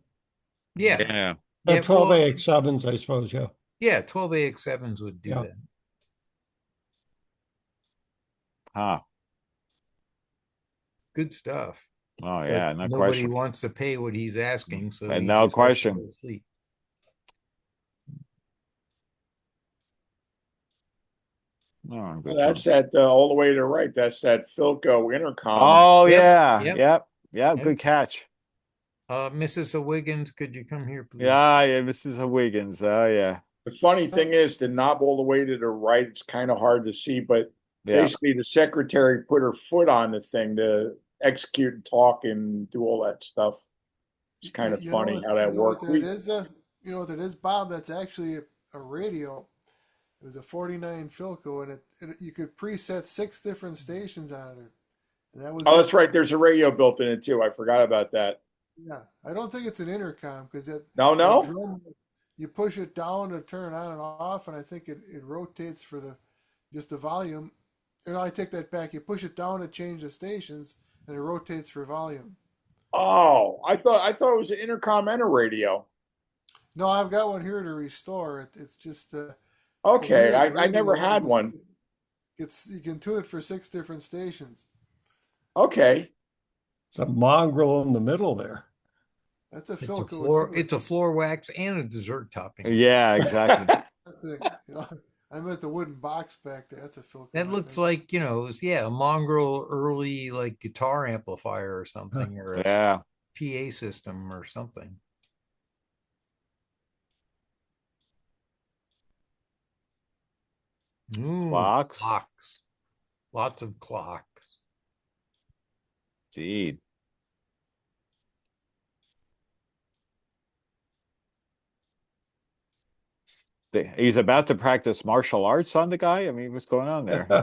Yeah. 12 AX7s, I suppose. Yeah, 12 AX7s would do that. Huh. Good stuff. Oh yeah, no nobody question. wants to pay what he's asking, so no question. Oh, that's that all the way to the right. That's that Philco intercom. Oh yep. Good catch. Mrs. Wiggins, could you come here, please? Yeah, Mrs. Wiggins. Oh yeah. The funny thing is, the knob all the way to the right, it's kind of hard to see, but basically the secretary put her foot on the thing to execute and talk and do all that stuff. It's kind of funny how that works. You know what that is, Bob? That's actually a radio. It was a 49 Philco, and you could preset 6 different stations on it. And that was that's right. There's a radio built in it too. I forgot about that. Yeah, I don't think it's an intercom because no. You push it down to turn it on and off, and I think it rotates for just the volume. I take that back. You push it down to change the stations, and it rotates for volume. Oh, I thought it was an intercom and a radio. No, I've got one here to restore it. It's just okay. I never had one. You can tune it for 6 different stations. Okay. It's a mongrel in the middle there. That's a Philco. It's a floor wax and a dessert topping. Yeah, exactly. I meant the wooden box back there. That's a Philco. That looks like, a mongrel early like guitar amplifier or something, or a PA system or something. Clocks. Lots of clocks. Indeed. He's about to practice martial arts on the guy. I mean, what's going on there? I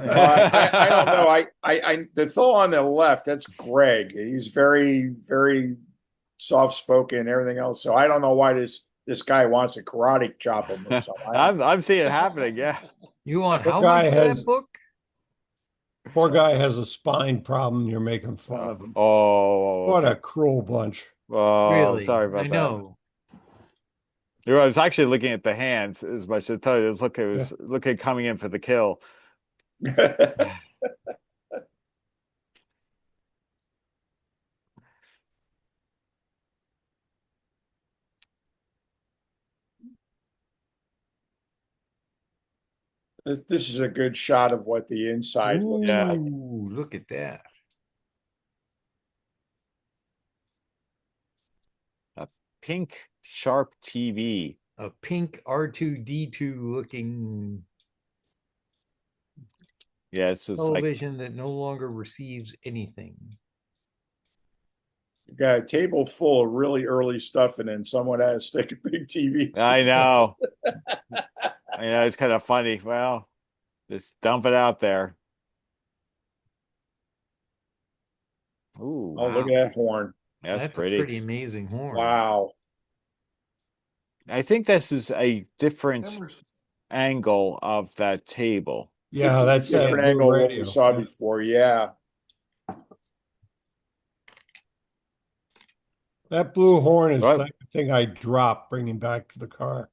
don't know. The fellow on the left, that's Greg. He's very, very soft-spoken and everything else. So I don't know why this guy wants to karate chop him or something. I'm seeing it happening. Yeah. You want how much for that book? Poor guy has a spine problem. You're making fun of him. Oh, what a cruel bunch! Oh, really? Sorry about that. I know. I was actually looking at the hands as much as tell you. Look at coming in for the kill. This is a good shot of what the inside looks like. Ooh, look at that. A pink Sharp TV. A pink R2D2 looking it's just television that no longer receives anything. You got a table full of really early stuff, and then someone has to stick a big TV. I know. It's kind of funny. Well, just dump it out there. Ooh. Oh, look at that horn. That's pretty. A pretty amazing horn. Wow. I think this is a different angle of that table. Yeah, that's a different angle what we saw before. Yeah. That blue horn is the thing I dropped bringing back to the car.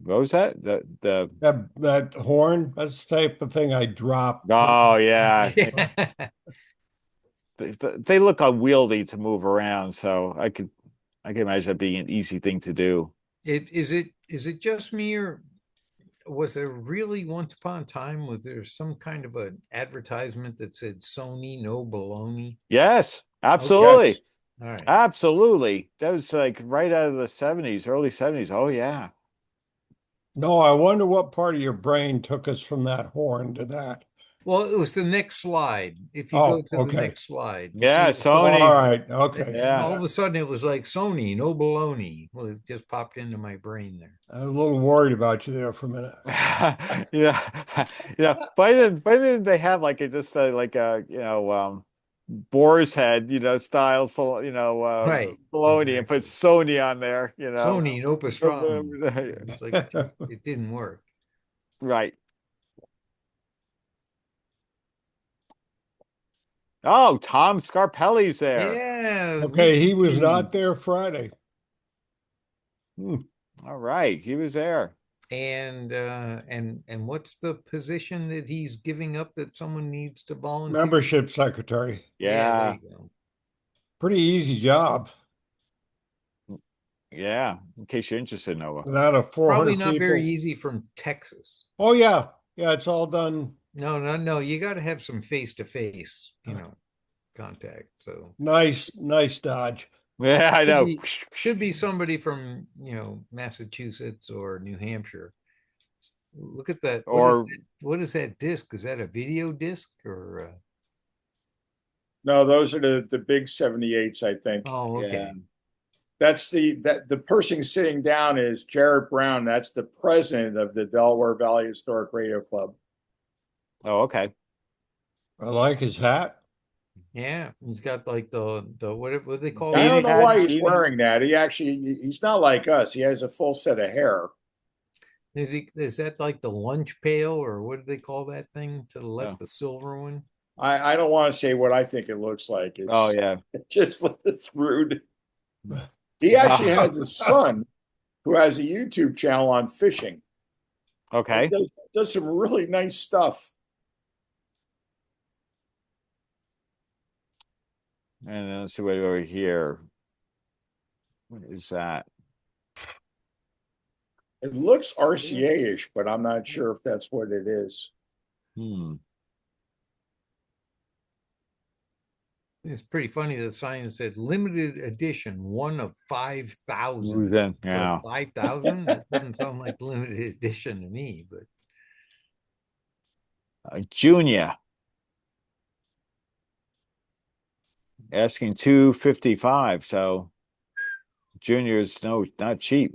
What was that? That horn, that's the type of thing I dropped. Oh, yeah. They look unwieldy to move around, so I can imagine it being an easy thing to do. Is it just me, or was there really once upon a time was there some kind of an advertisement that said Sony no baloney? Yes, absolutely. Okay. All right. Absolutely. That was like right out of the 70s, early 70s. Oh yeah. No, I wonder what part of your brain took us from that horn to that. Well, it was the next slide. If you Oh, go to the okay. next slide. you Yeah, see the- Sony. All right, okay. And Yeah. all of a sudden it was like Sony, no baloney. Well, it just popped into my brain there. I was a little worried about you there for a minute. Why didn't they have like just like a boar's head, style, so Right. baloney and put Sony on there, Sony, no pastrami. It's like it didn't work. Right. Oh, Tom Scarpelli's there. Yeah. Okay, he Mr. was T. not there Friday. All right, he was there. And what's the position that he's giving up that someone needs to volunteer? Membership secretary. Yeah, there Yeah. you go. Pretty easy job. Yeah, in case you're interested, Noah. Without a 400 Probably not people. very easy from Texas. Oh yeah, yeah, it's all done. No. You got to have some face-to-face, contact. So Nice dodge. Yeah, I know. should be somebody from Massachusetts or New Hampshire. Look at that. What is that disc? Is that a video disc or? No, those are the big 78s, I think. Oh, okay. Yeah. That's the person sitting down is Jared Brown. That's the president of the Delaware Valley Historic Radio Club. Oh, okay. I like his hat. Yeah, he's got like the what do they call I it? don't know why he's beanie. wearing that. He's not like us. He has a full set of hair. Is that like the lunch pail or what do they call that thing to the left, Oh. the silver one? I don't want to say what I think it looks like. Oh, yeah. It's rude. He actually has a son who has a YouTube channel on fishing. Okay. He does some really nice stuff. And then let's see what over here. What is that? It looks RCA-ish, but I'm not sure if that's what it is. It's pretty funny. The sign said limited edition, one of 5,000. Yeah. 5,000? That doesn't sound like limited edition to me, but Junior. Asking $255, so Junior's not cheap.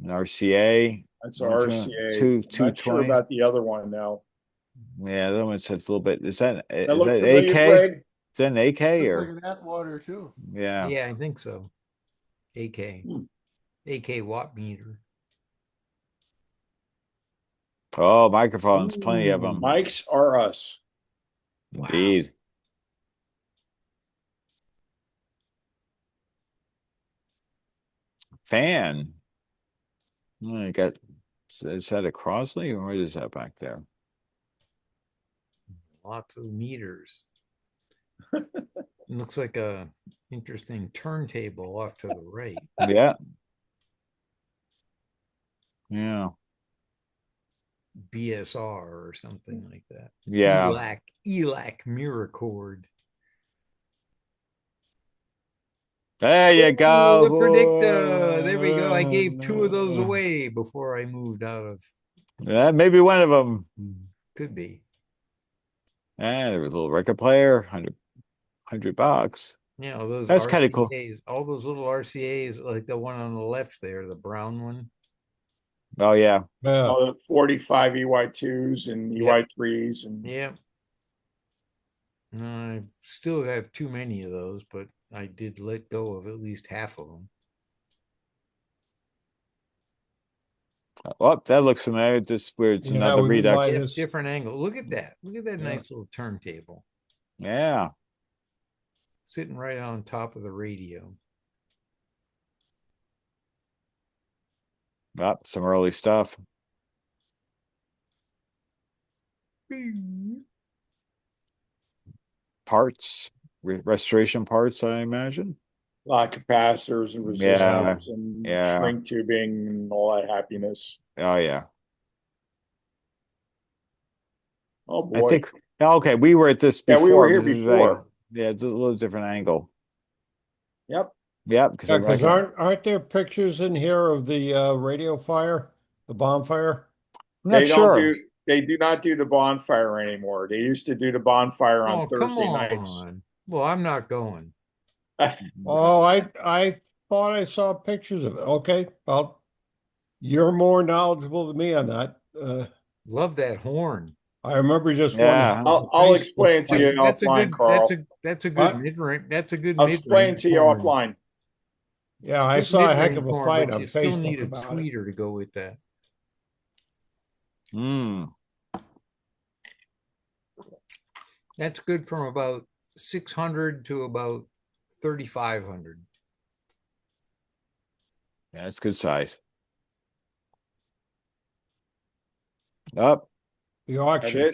An RCA. That's RCA. Two Not sure 220. about the other one now. Yeah, the other one says a little bit. Is that look familiar, AK? Greg? Is that an AK Looks or? like an Atwater too. Yeah. yeah, I think so. AK. AK watt meter. Oh, microphones, plenty of them. Mics are us. Indeed. Fan. I got. Is that a Crosley or what is that back there? Lots of meters. It looks like a interesting turntable off to the right. Yeah. Yeah. BSR or something like that. Yeah. ELAC mirror cord. There you go. The predictor. There we go. I gave 2 of those away before I moved out of. Yeah, maybe one of them. Could be. And there was a little record player, $100. Yeah, those That's kind of cool. RCAs, all those little RCAs, like the one on the left there, the brown one. Oh yeah. All the 45 EY2s and EY3s and Yeah. I still have too many of those, but I did let go of at least half of them. Oh, that looks familiar. This where it's Yeah, another we would redux. buy Yeah, this. different angle. Look at that. Look at that Yeah. nice little turntable Yeah. sitting right on top of the radio. Some early stuff. Parts, restoration parts, I imagine. a lot of capacitors and resistors and shrink tubing and all that happiness. Oh yeah. Oh boy. I think okay, we were at this before. Yeah, we were here This is before. yeah, it's a little different angle. Yep. Yeah, Because aren't there pictures in here of the radio fire, the bonfire? I'm not sure. they do not do the bonfire anymore. They used to do the bonfire on Oh, come Thursday nights. on. Well, I'm not going. Oh, I thought I saw pictures of it. Okay, well, you're more knowledgeable than me on that. Love that horn. I remember just Yeah. one. I'll explain to you That's a offline, good. Carl. That's a good What? mid-range. That's a good I'll mid-range explain to you horn. offline. Yeah, I Good saw a heck mid-range of a horn, fight but on you still need Facebook a about it. tweeter to go with that. That's good from about 600 to about 3,500. Yeah, it's good size. Up. The auction.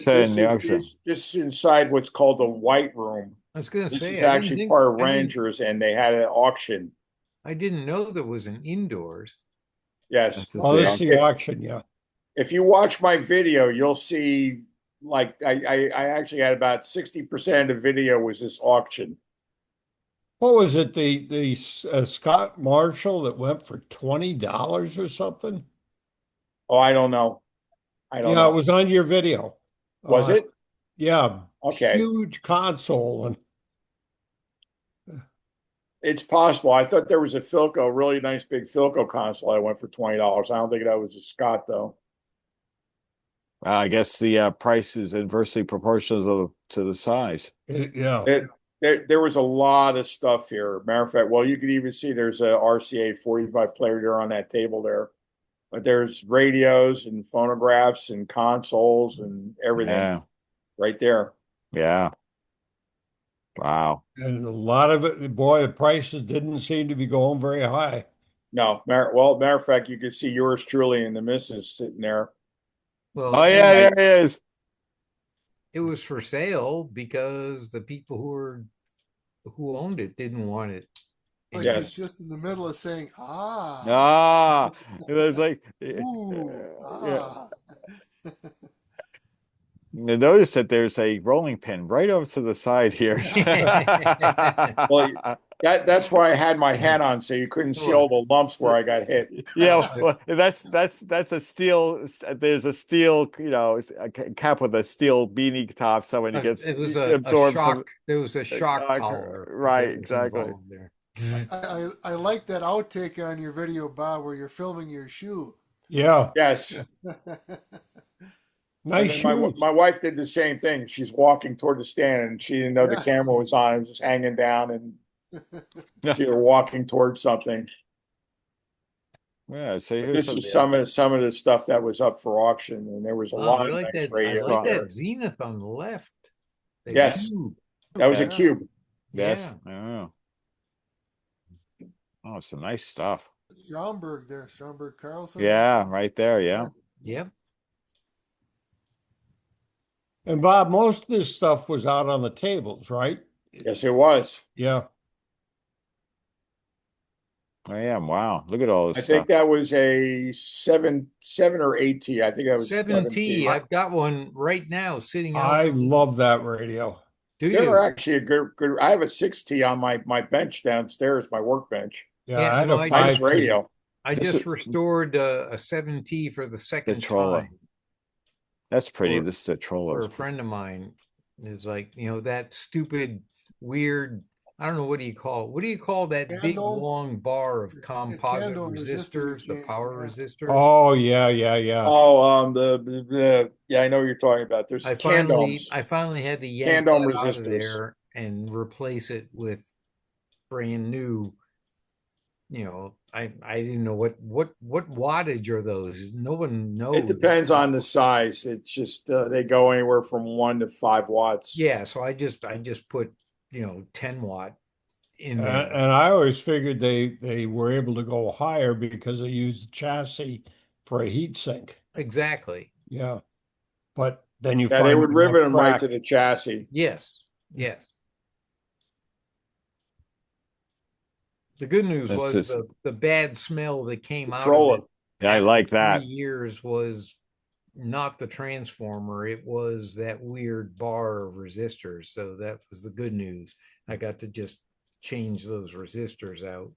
This is inside what's called the White Room. I was going to This say, is I didn't actually think- part of I didn't- Rangers, and they had an auction. I didn't know there was an indoors. Yes. Oh, this is the auction, yeah. If you watch my video, you'll see like I actually had about 60% of the video was this auction. What was it? The Scott Marshall that went for $20 or something? Oh, I don't know. I don't Yeah, know. it was on your video. Was it? Yeah. Okay. Huge console and It's possible. I thought there was a Philco, a really nice big Philco console. I went for $20. I don't think that was a Scott though. I guess the price is inversely proportional to the size. yeah. There was a lot of stuff here. Matter of fact, well, you could even see there's a RCA 45 player there on that table there. But there's radios and phonographs and consoles and everything right there. Yeah. Wow. And a lot of it, boy, the prices didn't seem to be going very high. No, matter of fact, you could see yours truly and the missus sitting there. Well, oh yeah, there it is. It was for sale because the people who owned it didn't want it. Like Yes. he's just in the middle of saying, It was like ooh, Notice that there's a rolling pin right over to the side here. Well, that's why I had my hat on so you couldn't see all the lumps where I got hit. Yeah, well, that's a steel. There's a steel, a cap with a steel beanie top, so when you get it was a shock. There was a shock collar. Right, exactly. There. I like that outtake on your video, Bob, where you're filming your shoe. Yeah. Yes. Nice shoes. My wife did the same thing. She's walking toward the stand and she didn't know the camera was on. It was just hanging down and she was walking towards something. Yeah, so this is some of the stuff that was up for auction, and there was a lot of nice radios. I like that Zenith on the left. Yes, cube. That was a cube. Yes. Yeah. Oh, some nice stuff. Stromberg there, Stromberg Carlson. Yeah, right there. Yeah. Yep. And Bob, most of this stuff was out on the tables, right? Yes, it was. Yeah. I am. Wow. Look at all this I stuff. think that was a 7 or 8T. I think that was 7T. I've got one right now sitting out. I love that radio. They're actually a good. I have a 6T on my bench downstairs, my workbench. Yeah, I had a nice radio. I just restored a 7T for the second time. That's pretty. This is a Troller. For a friend of mine is like, that stupid, weird, I don't know, what do you call it? What do you call that big long bar of composite resistors, the power resistors? Oh, yeah. Oh, I know what you're talking about. There's I finally had to yank that out of there and replace it with brand new. I didn't know what wattage are those. No one knows. It depends on the size. It's just they go anywhere from 1 to 5 watts. Yeah, so I just put 10 watt in there. And I always figured they were able to go higher because they used the chassis for a heat sink. Exactly. Yeah, but then you find they would rivet them right to the chassis. Yes. The good news was the bad smell that came out of it. Yeah, I like that. 3 years was not the transformer. It was that weird bar of resistors. So that was the good news. I got to just change those resistors out.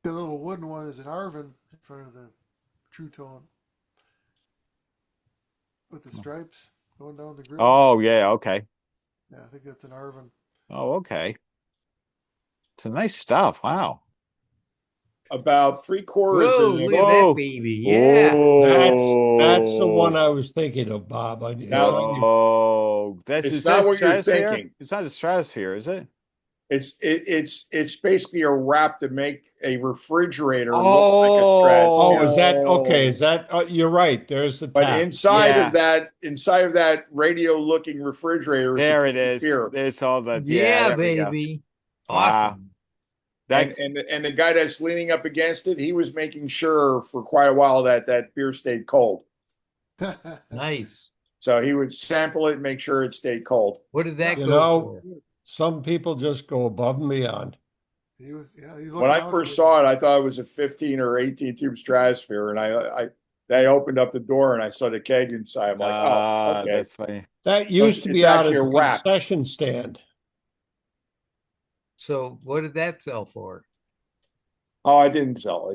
The little wooden one is an Arvin in front of the True Tone. with the stripes going down the grill. Oh, yeah. Okay. Yeah, I think that's an Arvin. Oh, okay. It's nice stuff. Wow. About 3/4 Whoa, of the look at Whoa. that baby. Yeah. That's the one Oh. I was thinking of, Bob. Oh, this It's is not this what you're stratosphere? thinking. It's not a stratosphere, is it? It's basically a wrap to make a refrigerator look like a Oh. Oh, stratosphere. is that okay? Is that you're right? There's the But tap. inside Yeah. of that radio-looking refrigerator, There a it is. beer. It's all the Yeah, there we go. baby. Wow. Awesome. That And the guy that's leaning up against it, he was making sure for quite a while that beer stayed cold. Nice. So he would sample it and make sure it stayed cold. What did that You go know, for? some people just go above and beyond. He's When looking I out first for saw it, I thought it was a 15 or 18 tube stratosphere, and they opened up the door and I saw the keg inside. I'm like, oh, okay. that's funny. That used to it's be out at actually a the wrap. concession stand. So what did that sell for? Oh, I didn't sell.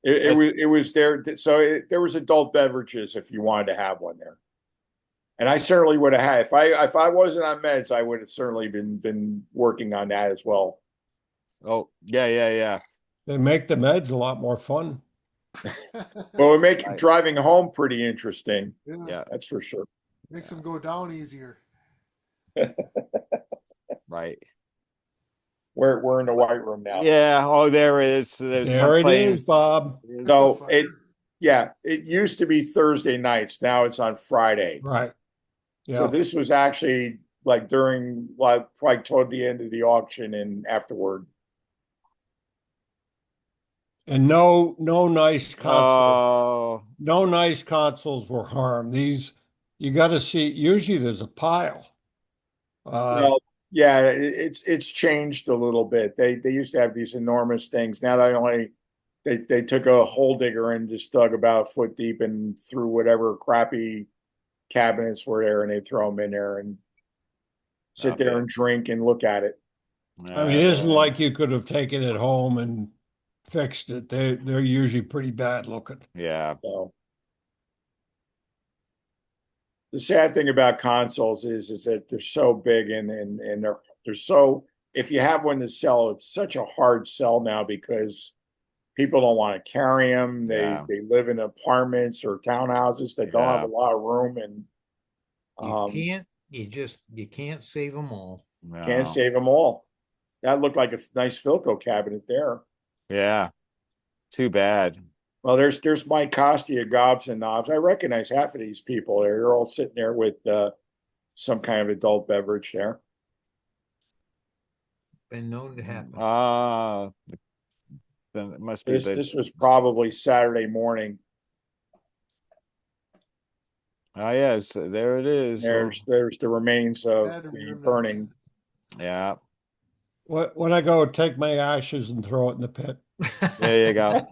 It was there. So there was adult beverages if you wanted to have one there. And I certainly would have had, if I wasn't on meds, I would have certainly been working on that as well. Oh, yeah. They make the meds a lot more fun. Well, we make driving home pretty interesting. Yeah. That's for sure. Makes them go down easier. Right. We're in the white room now. Yeah. Oh, there it is. There's There some it flames. is, Bob. So it used to be Thursday nights. Now it's on Friday. Right. Yeah. So this was actually like during probably toward the end of the auction and afterward. And no nice consoles. Oh, No nice consoles were harmed. These you got to see. Usually there's a pile. Well, yeah, it's changed a little bit. They used to have these enormous things. Now they took a hole digger and just dug about a foot deep and threw whatever crappy cabinets were there, and they throw them in there and sit there and drink and look at it. I mean, it isn't like you could have taken it home and fixed it. They're usually pretty bad looking. yeah. So the sad thing about consoles is that they're so big and they're so, if you have one to sell, it's such a hard sell now because people don't want to carry them. They live in apartments or townhouses that don't have a lot of room, and you can't save them all. No. Can't save them all. That looked like a nice Philco cabinet there. Yeah. Too bad. Well, there's Mike Costi at Gobs and Knobs. I recognize half of these people. They're all sitting there with some kind of adult beverage there. Been known to happen. Then it must be This was probably Saturday morning. Oh yes, there it is. There's the remains of the burning. Yeah. When I go take my ashes and throw it in the pit. There you go.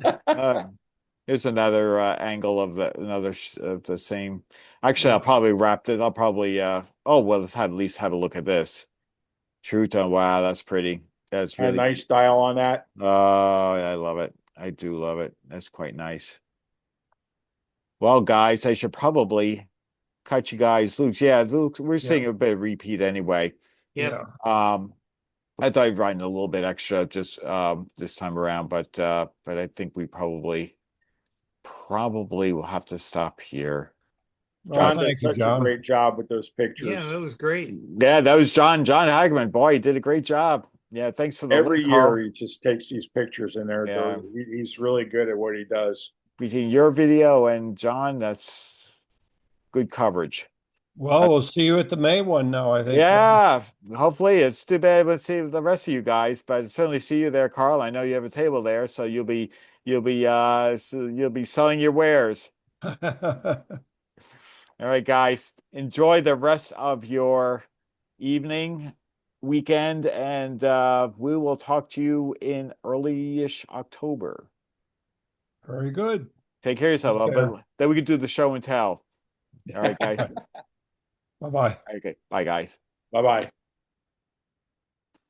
Here's another angle of the same. Actually, I'll probably wrap it. I'll probably let's at least have a look at this. True tone. Wow, that's pretty. That's really a nice style on that. Oh, I love it. I do love it. That's quite nice. Well, guys, I should probably cut you guys loose. Yeah, we're seeing a bit of repeat anyway. Yeah. I thought I'd write a little bit extra just this time around, but I think we probably will have to stop here. John did such a great job with those pictures. Yeah, that was great. Yeah, that was John Hagman. Boy, he did a great job. Yeah, thanks for the every link, year Carl. he just takes these pictures in there. Yeah. He's really good at what he does. Between your video and John, that's good coverage. Well, we'll see you at the May one now, I think. Yeah, hopefully. It's too bad we'll see the rest of you guys, but certainly see you there, Carl. I know you have a table there, so you'll be selling your wares. All right, guys. Enjoy the rest of your evening, weekend, and we will talk to you in early-ish October. Very good. Take care of yourself, but then we can do the show and tell. All right, guys. Bye-bye. Okay, bye, guys. Bye-bye.